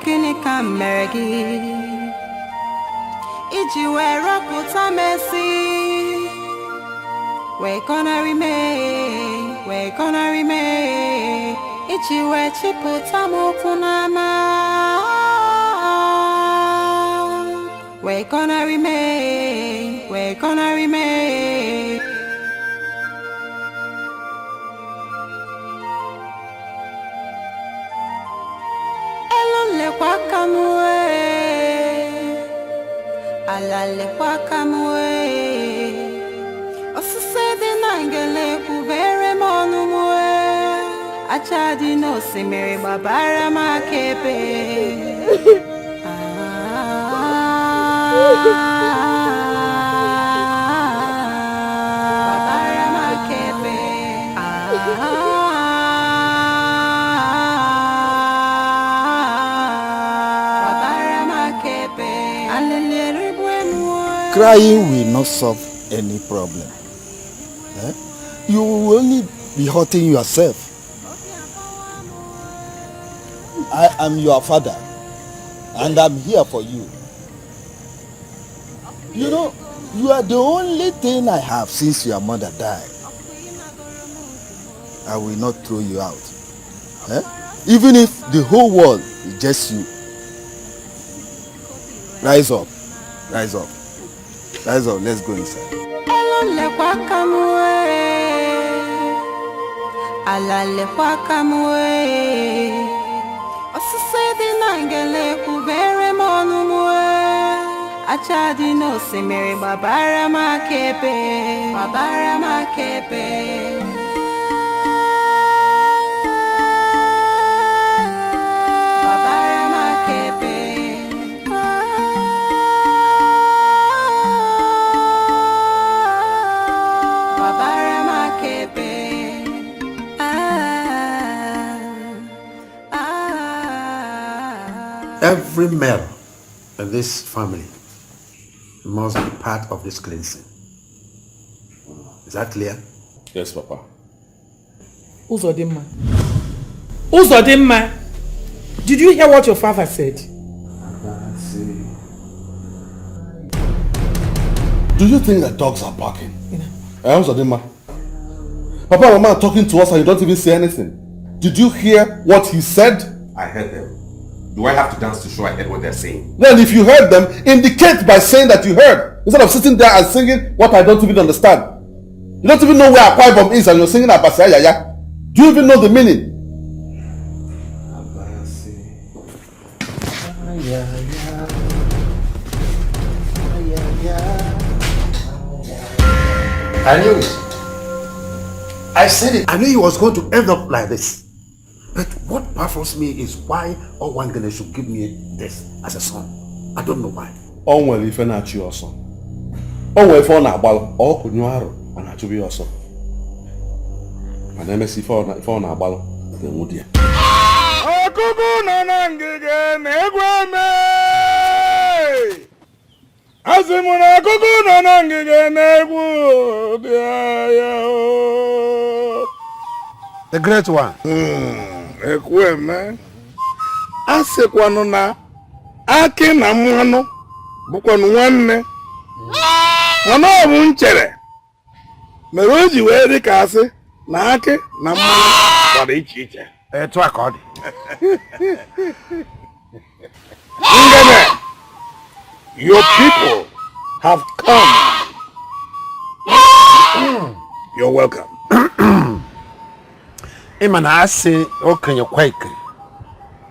Kini ka meregi. Iji we rokuta mesi. We gonna remain. Iji we chiputa mokunama. We gonna remain. Alale kwa kamwe osise nangele kubere monumwe achadi no simere babara makepe babara makepe Crying will not solve any problem. You will only be hurting yourself. I am your father, and I'm here for you. You know, you are the only thing I have since your mother died. I will not throw you out. Even if the whole world is just you. Rise up. Rise up. Rise up. Let's go inside. Alale kwa kamwe osise nangele kubere monumwe achadi no simere babara makepe babara makepe Every male in this family must be part of this cleansing. Is that clear? Yes, Papa. Uzodimma. Uzodimma. Did you hear what your father said? Do you think that dogs are barking? Uzodimma. Papa and Mama are talking to us and you don't even say anything. Did you hear what he said? I heard them. Do I have to dance to show I heard what they're saying? Then if you heard them, indicate by saying that you heard. Instead of sitting there and singing what I don't even understand. You don't even know where Akwa Ibom is and you're singing Abasi Ayaya. Do you even know the meaning? I knew it. I said it. I knew he was going to end up like this. But what baffles me is why Owangene should give me this as a son. I don't know why. Onwere ife na-achụ ya ọsọ. Onwere ife ọ na-agbalụ, ọ kụnyụ arụ, ọ na-achụbụ ya ọsọ. Mana emesi ife ọ na-agbalụ, ga-enwu di ya. Ọkụkụ nọ na ngige na-egwu eme. Asị m na ọkụkụ nọ na ngige na-egwu bịa ya o. The great one. Ekweme. Asịkwanụ na akị na mmanụ bụkwanụ nwanne. Mana ọ bụ nchere. Mere o ji wee dị ka asị na akị na mmanụ gbara iche iche. Etu a ka ọ dị. Ngene, your people have come. You're welcome. Ịma na asị okenye kwa ikiri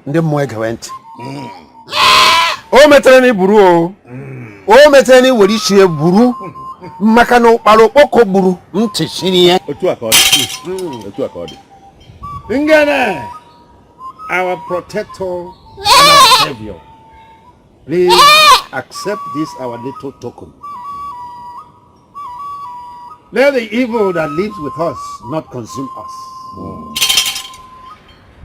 ndị mmụọ egewe ntị. O metere na iburu o. O metere na iwere isi eburu maka na ụkpara okpoko gburu ntị shiri ya. Otu a ka ọ dị. Otu a ka ọ dị. Ngene, our protector and our savior, please accept this our little token. Let the evil that lives with us not consume us.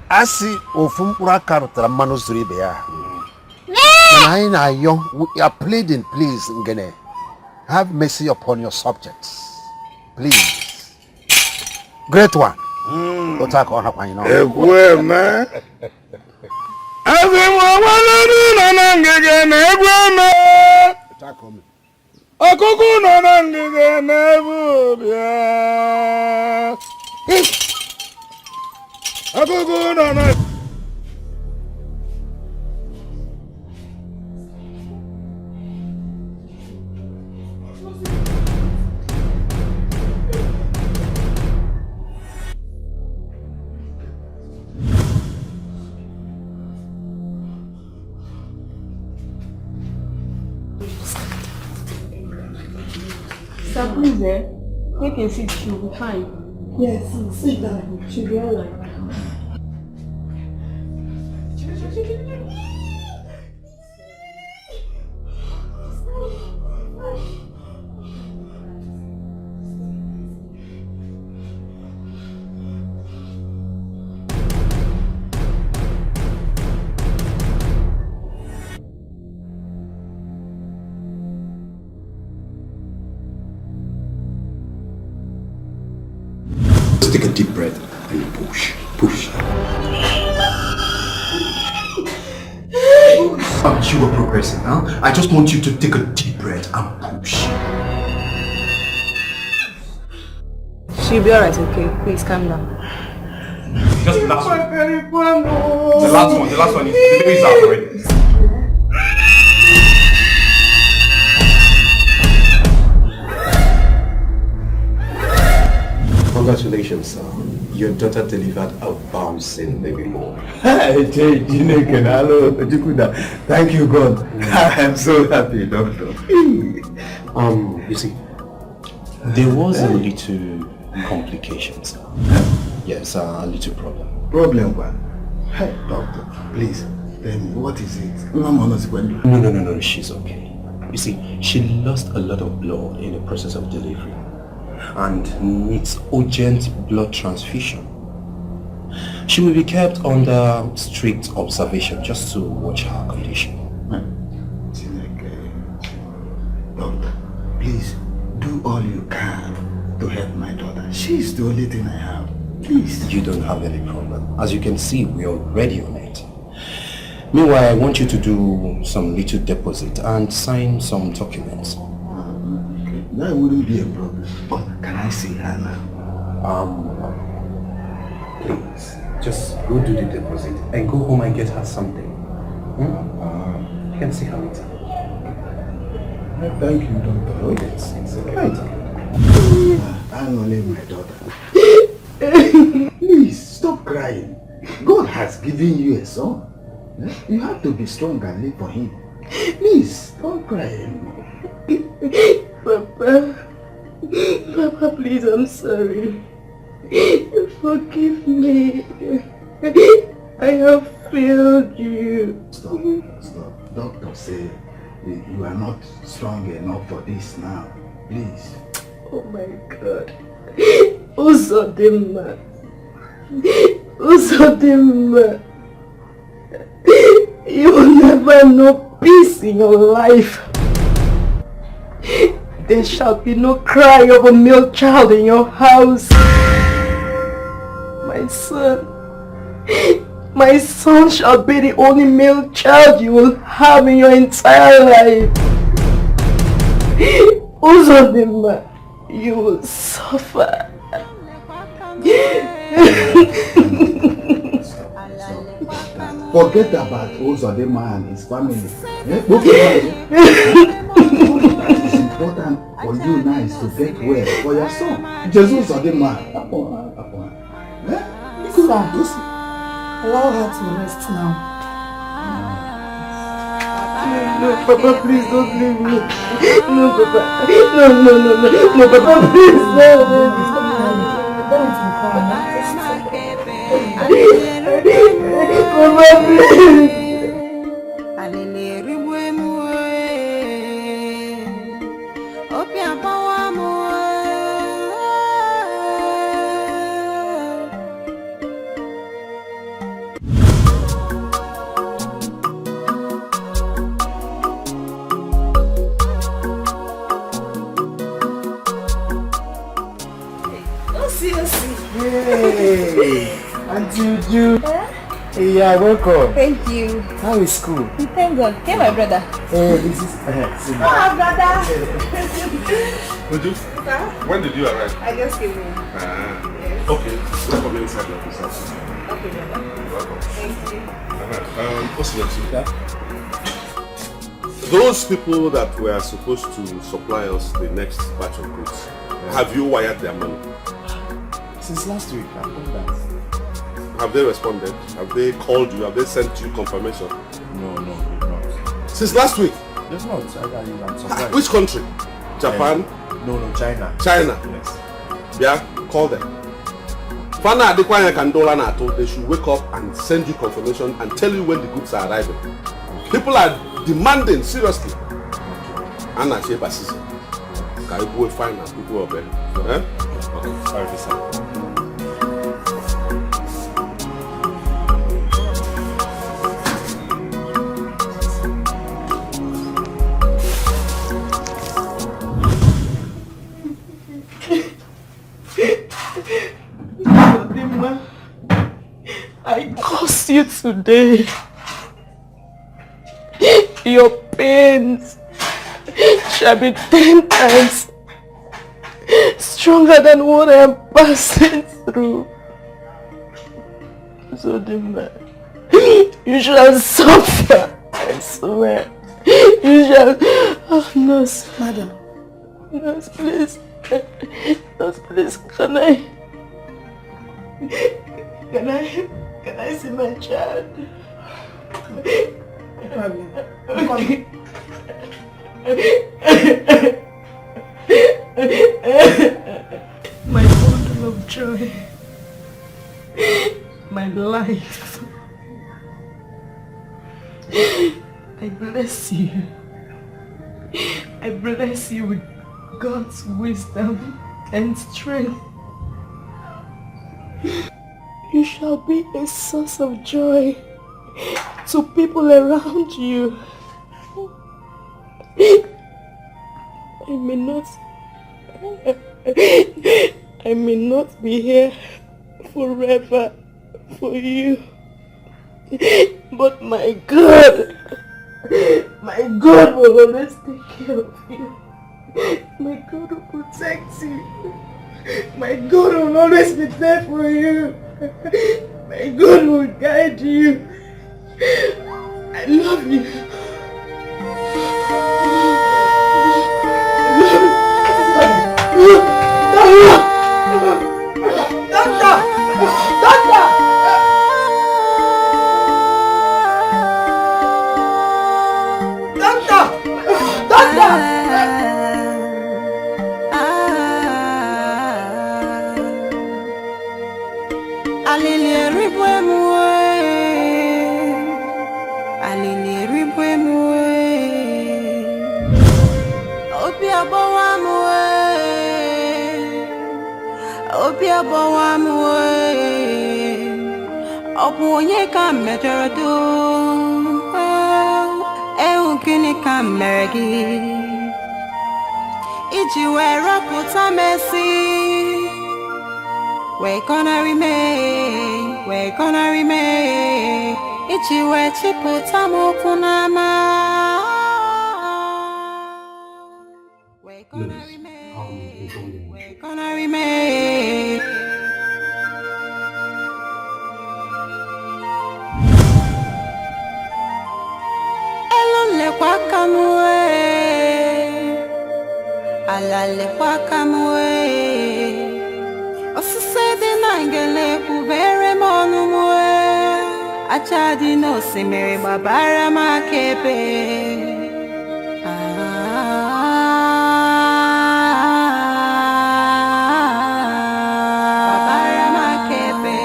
Asi ofu mkpụrụ aka rụtara mmanụ zuru ibe ya. Mana anyị na-ayọ, we are pleading, please, Ngene, have mercy upon your subjects. Please. Great one. Otak on happen, you know. Egweme. Azimwawalani nanangige negweme. Otak on me. Akuku nanangige nebubia. Akuku nanangige. Sir, please, take a seat, she'll be fine. Yes, sit down. She'll be alright. Take a deep breath and push. You are progressing now. I just want you to take a deep breath and push. She'll be alright, okay? Please calm down. Just the last one. The last one. The baby is out already. Congratulations, sir. Your daughter delivered a bouncing baby boy. Thank you, God. I am so happy, doctor. You see, there was a little complication, sir. Yes, a little problem. Problem, what? Hey, doctor, please, tell me, what is it? No, she's okay. You see, she lost a lot of blood in the process of delivery and needs urgent blood transfusion. She will be kept under strict observation just to watch her condition. Doctor, please do all you can to help my daughter. She's the only thing I have. Please. You don't have any problem. As you can see, we are already on it. Meanwhile, I want you to do some little deposit and sign some documents. Okay. That wouldn't be a problem. But can I see her now? Please, just go do the deposit and go home and get her something. You can see her later. Thank you, doctor. Oh, it's okay. I'm only my daughter. Please, stop crying. God has given you a son. You have to be strong and live for him. Please, don't cry anymore. Papa, please, I'm sorry. Forgive me. I have failed you. Stop. Doctor say you are not strong enough for this now. Please. Oh my God. Uzodimma. You will never know peace in your life. There shall be no cry of a male child in your house. My son shall be the only male child you will have in your entire life. Uzodimma, you will suffer. Forget about Uzodimma and his family. What is important for you now is to get well for your son. Jesus Uzodimma. Allow her to rest now. No, Papa, please don't leave me. No, Papa. No, Papa, please. Papa, please. Juju. Yeah, welcome. Thank you. How is school? Thank God. Hey, my brother. Hey, this is... brother. Juju, when did you arrive? I just came in. Yes. Okay, let's come inside the office. Okay, brother. Welcome. Thank you. What's your Those people that were supposed to supply us the next batch of goods, have you wired their money? Since last week, I've done that. Have they responded? Have they called you? Have they sent you confirmation? No, they've not. Since last week? They've not. I'm surprised. Which country? Japan? No, China. China? Yes. Yeah, call them. Fana Adekwanya Kandola Nato, they should wake up and send you confirmation and tell you when the goods are arriving. People are demanding, seriously. Anna Sheba Sisi. Kaibu will find out people are there. Okay. Sorry, sir. I curse you today. Your pains shall be 10 times stronger than what I am passing through. Zodima, you shall suffer, I swear. You shall... Oh, nurse. Madam. Nurse, please. Nurse, please, can I see my child? My bundle of joy, my life. I bless you. I bless you with God's wisdom and strength. You shall be a source of joy to people around you. I may not be here forever for you, but my God will always take care of you. My God will protect you. My God will always be there for you. My God will guide you. I love you. We're gonna remain. Ichiwe chiputamo kunama. We're gonna remain. Elole kwa kamwe. Alale kwa kamwe. Osisede nangele kubere monumwe. Achadi no simere babara makepe. Babara makepe.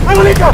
Angelica!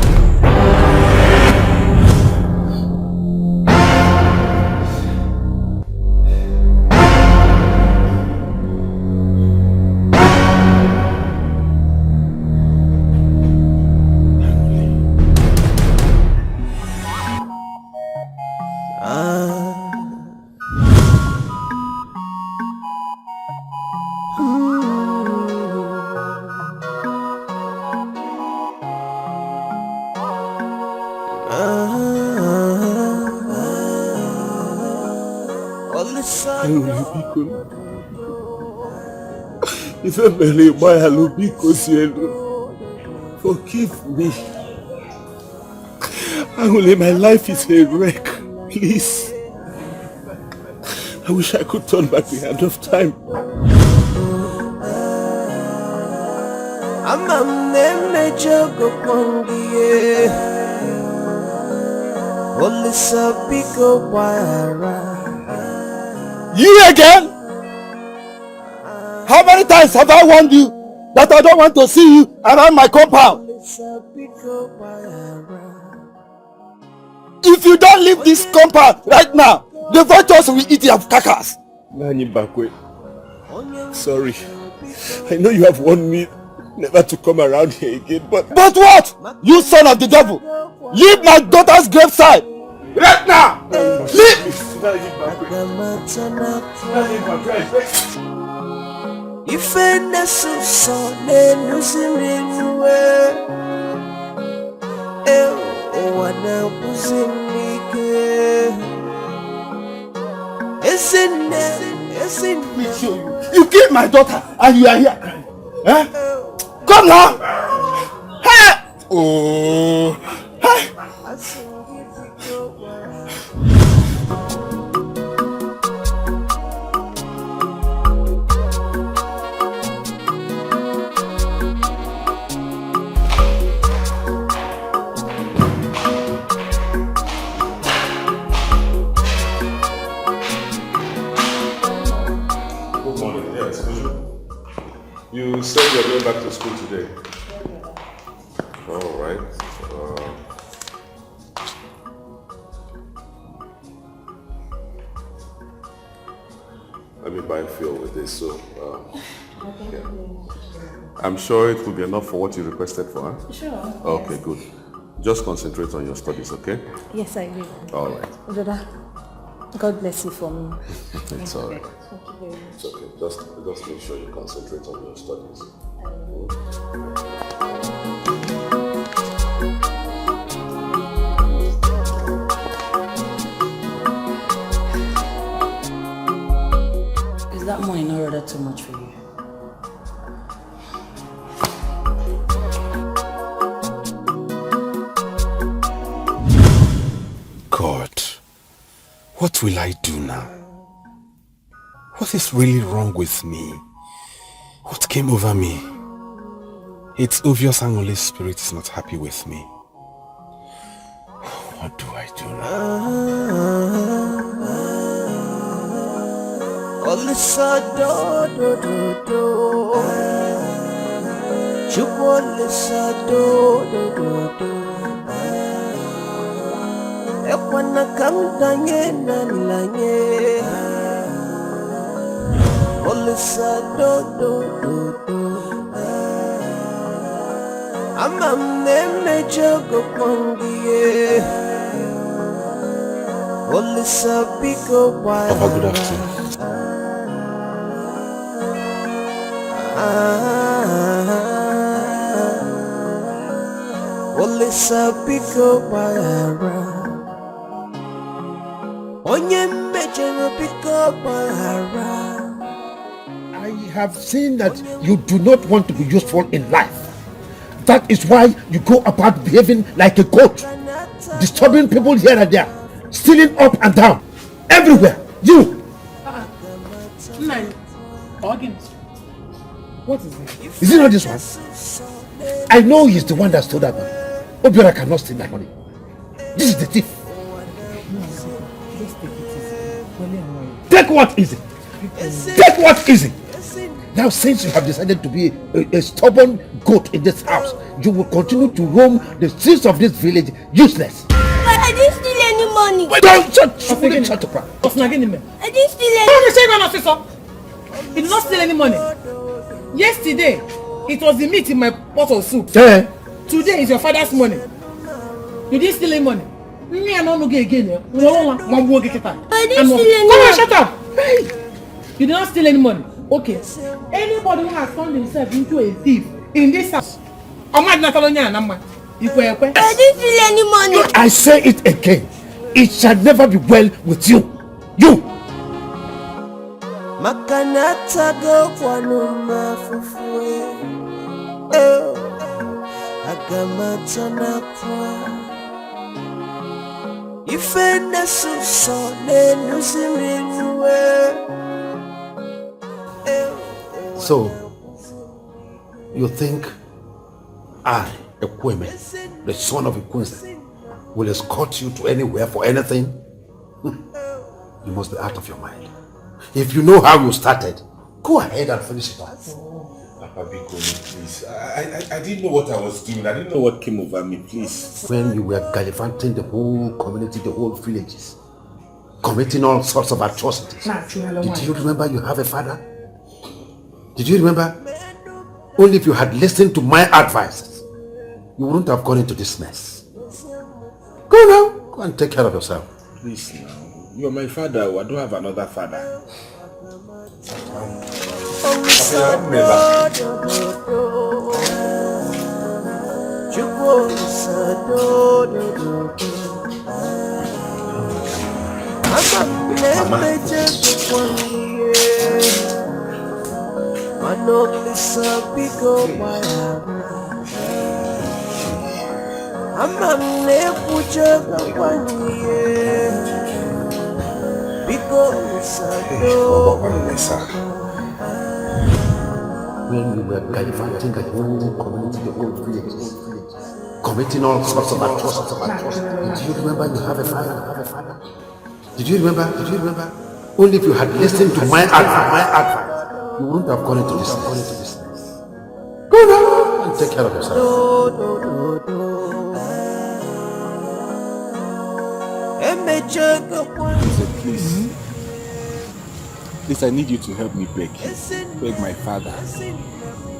Forgive me. Angole, my life is a wreck. Please. I wish I could turn back the hand of time. You again? How many times have I warned you that I don't want to see you around my compound? If you don't leave this compound right now, the vultures will eat your carcass. Nani Bakwe, sorry. I know you have warned me never to come around here again, but... But what? You son of the devil! Leave my daughter's graveside! Right now! Leave! If I so you killed my daughter and you are here crying. Eh? Come now! Hey! Oh! Hey! You said you're going back to school today. All right. Let me buy fuel with this. So, yeah. I'm sure it will be enough for what you requested for, huh? Sure. Okay, good. Just concentrate on your studies, okay? Yes, I will. All right. Dada, God bless you for me. It's all right. Thank you very much. It's okay. Just make sure you concentrate on your studies. Is that money not rather too much for you? God, what will I do now? What is really wrong with me? What came over me? It's obvious Angole's spirit is not happy with me. What do I do now? Papa, good afternoon. I have seen that you do not want to be useful in life. That is why you go about behaving like a goat, disturbing people here and there, stealing up and down, everywhere. You! What is it? Is it not this one? I know he's the one that stole that money. Obiora cannot steal my money. This is the thief. Take what easy. Take what easy. Now, since you have decided to be a stubborn goat in this house, you will continue to roam the streets of this village useless. But I didn't steal any money. Wait, don't shut up. I didn't steal any money. He did not steal any money. Yesterday, it was the meat in my pot of soup. Yeah. Today is your father's money. You didn't steal any money. Me and no again. I didn't steal any money. money. Shut up. Hey. You did not steal any money. Okay. Anybody who has turned himself into a thief in this house, I didn't steal any money. I say it again. It shall never be well with you. You! Makanata go kwanuma fufue agamata na kwa ifenda suso nenusimiwe. So, you think I, Ekweme, the son of Ikunze, will escort you to anywhere for anything? You must be out of your mind. If you know how you started, go ahead and finish it off. Papa, be going, please. I didn't know what I was doing. I didn't know what came over me, please. When you were gallivanting the whole community, the whole villages, committing all sorts of atrocities, did you remember you have a father? Did you remember? Only if you had listened to my advice, you wouldn't have gone into this mess. Go now. Go and take care of yourself. Please now. You are my father. I don't have another father. When you were gallivanting the whole community, the whole villages, committing all sorts of atrocities, did you remember you have a father? Did you remember? Only if you had listened to my advice, you wouldn't have gone into this mess. Go now and take care of yourself. Please, I need you to help me beg my father.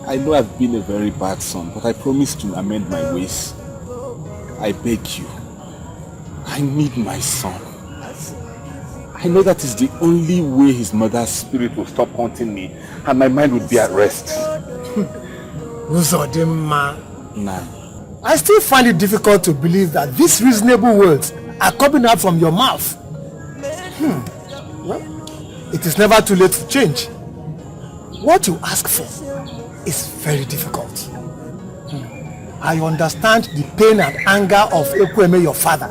I know I've been a very bad son, but I promise to amend my ways. I beg you. I need my son. I know that is the only way his mother's spirit will stop haunting me and my mind will be at rest. Uzodimma. Nah. I still find it difficult to believe that these reasonable words are coming out from your mouth. Well, it is never too late to change. What you ask for is very difficult. I understand the pain and anger of Ekweme, your father.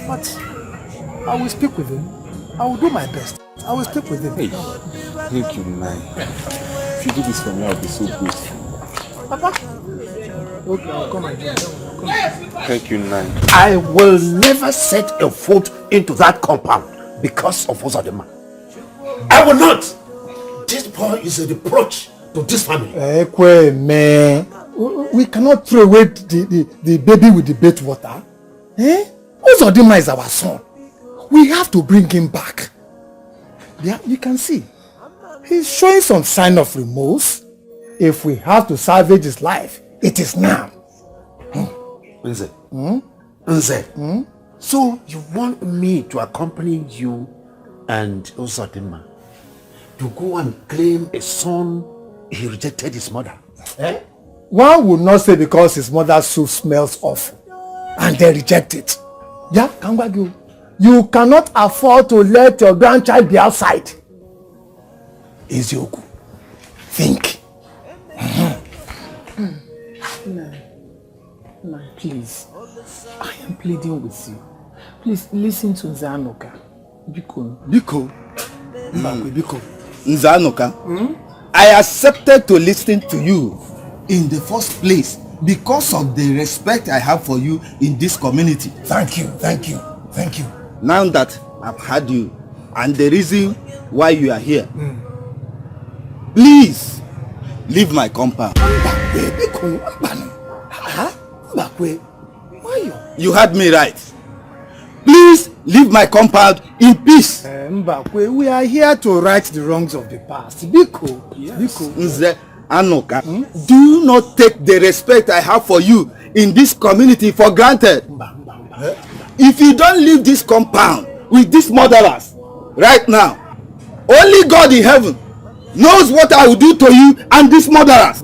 But I will speak with him. I will do my best. I will speak with him. Hey, thank you, Nai. If you do this for me, I'll be so grateful. Papa? Okay, I'll come and join. Thank you, Nai. I will never set a foot into that compound because of Uzodimma. I will not. This boy is a reproach to this family. Ekweme, we cannot throw away the baby with the bathwater. Uzodimma is our son. We have to bring him back. Yeah, you can see. He's showing some sign of remorse. If we have to salvage his life, it is now. Nze. So you want me to accompany you and Uzodimma to go and claim a son he rejected his mother? One would not say because his mother's soup smells awful and they reject it. Yeah, Kangwagyu. You cannot afford to let your grandchild be outside. Izioku, think. No, please. I am pleading with you. Please listen to Nzanoka. Biko. Biko. Nzanoka, I accepted to listen to you in the first place because of the respect I have for you in this community. Thank you. Now that I've heard you and the reason why you are here, please leave my compound. You heard me right. Please leave my compound in peace. Mbakwe, we are here to right the wrongs of the past. Biko. Nze Anoka, do not take the respect I have for you in this community for granted. If you don't leave this compound with these murderers right now, only God in heaven knows what I will do to you and these murderers.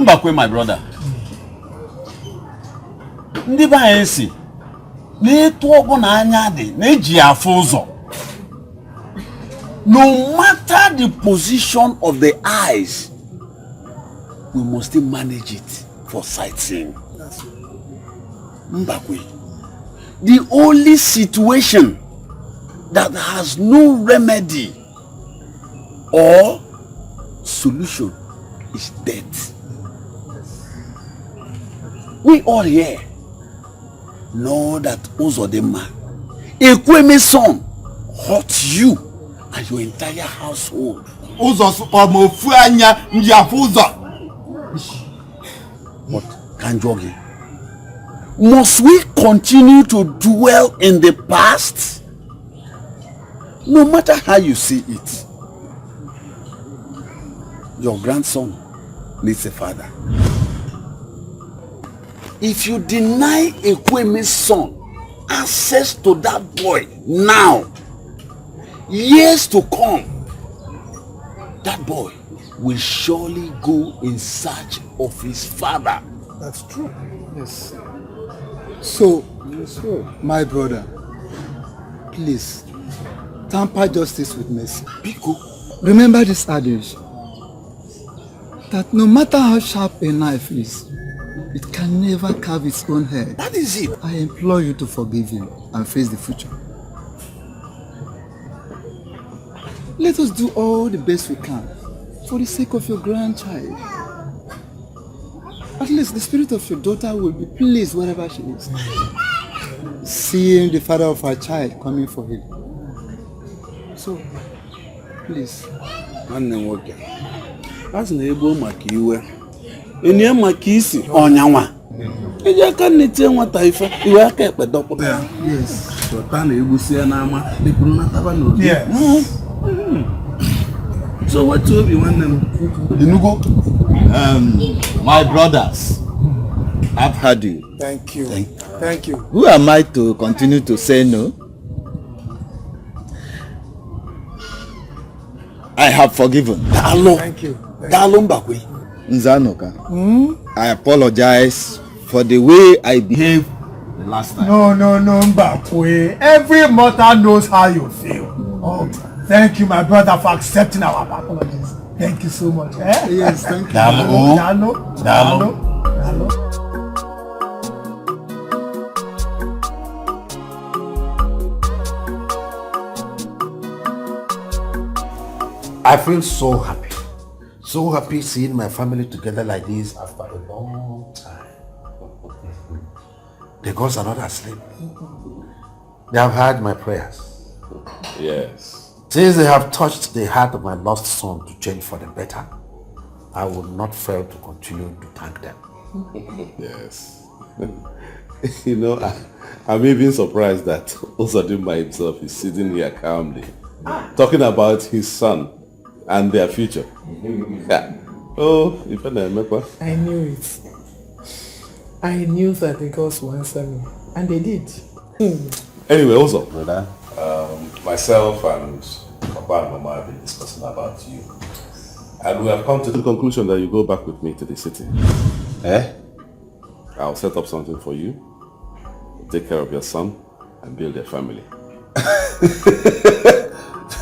Mbakwe, my brother. Ndị ba esi na-etu ọgụ na anya dị na-eji afụ ụzọ. No matter the position of the eyes, we must still manage it for sightseeing. Mbakwe, the only situation that has no remedy or solution is death. We all here know that Uzodema, Ekweme's son, hurt you and your entire household. But Kanjogi, must we continue to dwell in the past? No matter how you see it, your grandson needs a father. If you deny Ekweme's son access to that boy now, years to come, that boy will surely go in search of his father. That's true. Yes. So, my brother, please, tamper justice with mercy. Remember this adage, that no matter how sharp a knife is, it can never carve its own head. That is it. I implore you to forgive him and face the future. Let us do all the best we can for the sake of your grandchild. At least the spirit of your daughter will be pleased wherever she is, seeing the father of her child coming for him. So, please. As na ebo maka iwe enye maka isi onyanwa eje aka nete nwata ife iwe aka ekpedokpo. Yes. Chota na egbusi na ama dipuru nataba no. Yes. So what to be one them? My brothers, I've heard you. Thank you. Thank you. Who am I to continue to say no? I have forgiven. Thank you. Nzanoka, I apologize for the way I behaved the last time. No, Mbakwe. Every mortal knows how you feel. Oh, thank you, my brother, for accepting our apologies. Thank you so much. Yes, thank you. Dalo. I feel so happy seeing my family together like this after a long time. The gods are not asleep. They have heard my prayers. Yes. Since they have touched the heart of my lost son to change for the better, I will not fail to continue to thank them. Yes. You know, I'm even surprised that Uzodimma himself is sitting here calmly, talking about his son and their future. Yeah. Oh, if I remember. I knew it. I knew that the gods would answer me. And they did. Anyway, also, brother, myself and Papa and Mama have been discussing about you. And we have come to the conclusion that you go back with me to the city. I'll set up something for you, take care of your son, and build a family.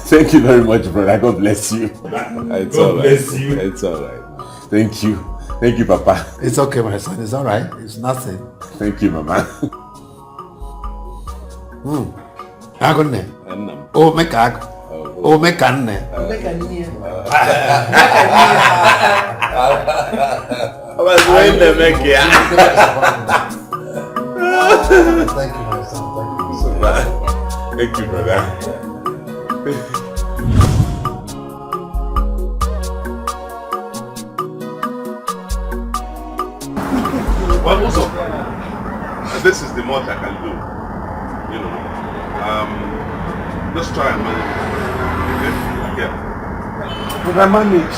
Thank you very much, brother. God bless you. It's God all right. bless you. It's all right. Thank you. Thank you, Papa. It's okay, my son. It's all right. It's nothing. Thank you, Mama. Agunne. Oh, make ag. Oh, make anne. I was going to make it. Thank you, my son. Thank you, brother. Well, also, this is the most I can do. You know, just try and manage. Okay? Yeah. But I manage.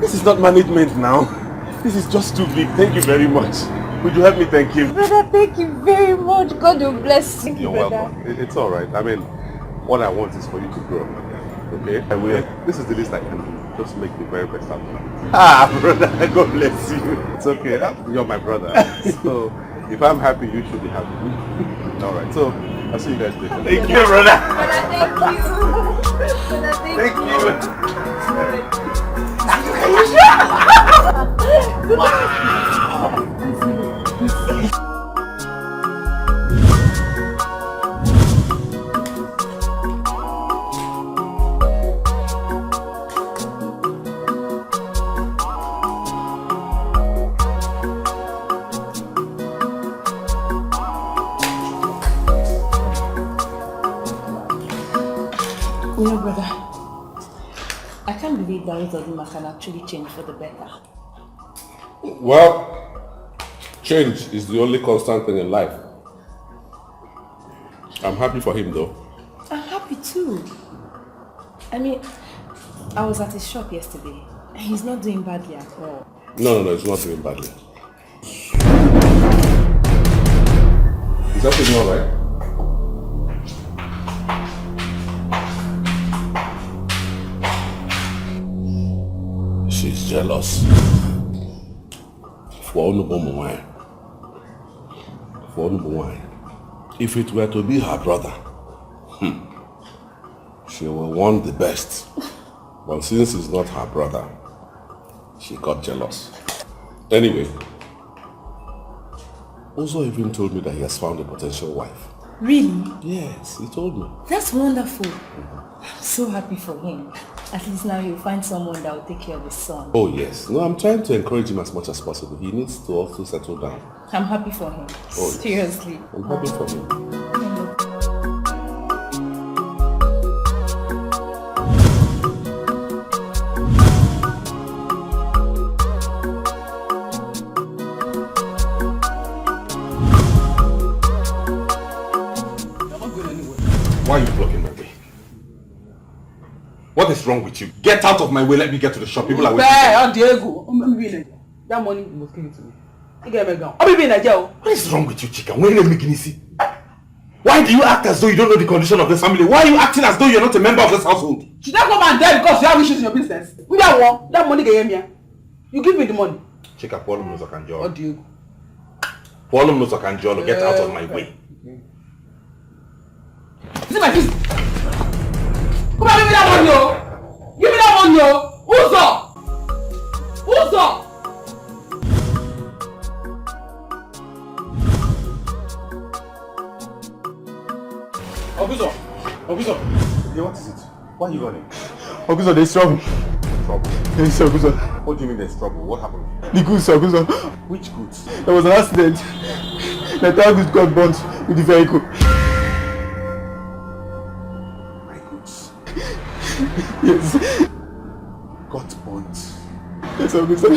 This is not management now. This is just too big. Thank you very much. Would you help me thank you? Brother, thank you very much. God will bless you. You're welcome. It's all right. I mean, what I want is for you to grow. Okay? This is the least I can do. just make the very best out of it. Ah, brother, God bless you. It's okay, you're my brother. So, if I'm happy, you should be happy. Alright, so, I'll see you guys later. Thank you, brother. Thank you. You know, brother, I can't believe that Uzodima can actually change for the better. Well, change is the only constant thing in life. I'm happy for him though. I'm happy too. I mean, I was at his shop yesterday and he's not doing badly at all. No, he's not doing badly. Is that thing alright? She's jealous. If it were to be her brother, she will want the best. But since it's not her brother, she got jealous. Anyway, Uzo even told me that he has found a potential wife. Really? Yes, he told me. That's wonderful. I'm so happy for him. At least now he'll find someone that will take care of his son. Oh yes. No, I'm trying to encourage him as much as possible. He needs to also settle down. I'm happy for him. Oh, yes. Seriously. I'm happy for him. Why are you blocking my way? What is wrong with you? Get out of my way, let me get to the shop. People are waiting. Diego, that money was given to me. What is wrong with you, Chika? Why do you act as though you don't know the condition of this family? Why are you acting as though you're not a member of this household? Should I come and die because you have issues in your business? That money gave me. You give me the money. Chika, Paul knows I can join. What do you? Paul knows I can join. Get out of my way. Is it my business? Come on, give me that money, yo! Give me that money, yo! Uzo! Oguzo! Yeah, what is it? Why are you running? Oguzo, there's trouble. Trouble? Yes, Oguzo. What do you mean there's trouble? What happened? The goods, Oguzo. Which goods? There was an accident. The entire goods got burnt with the vehicle. My goods? Yes. Got burnt? Yes, Oguzo.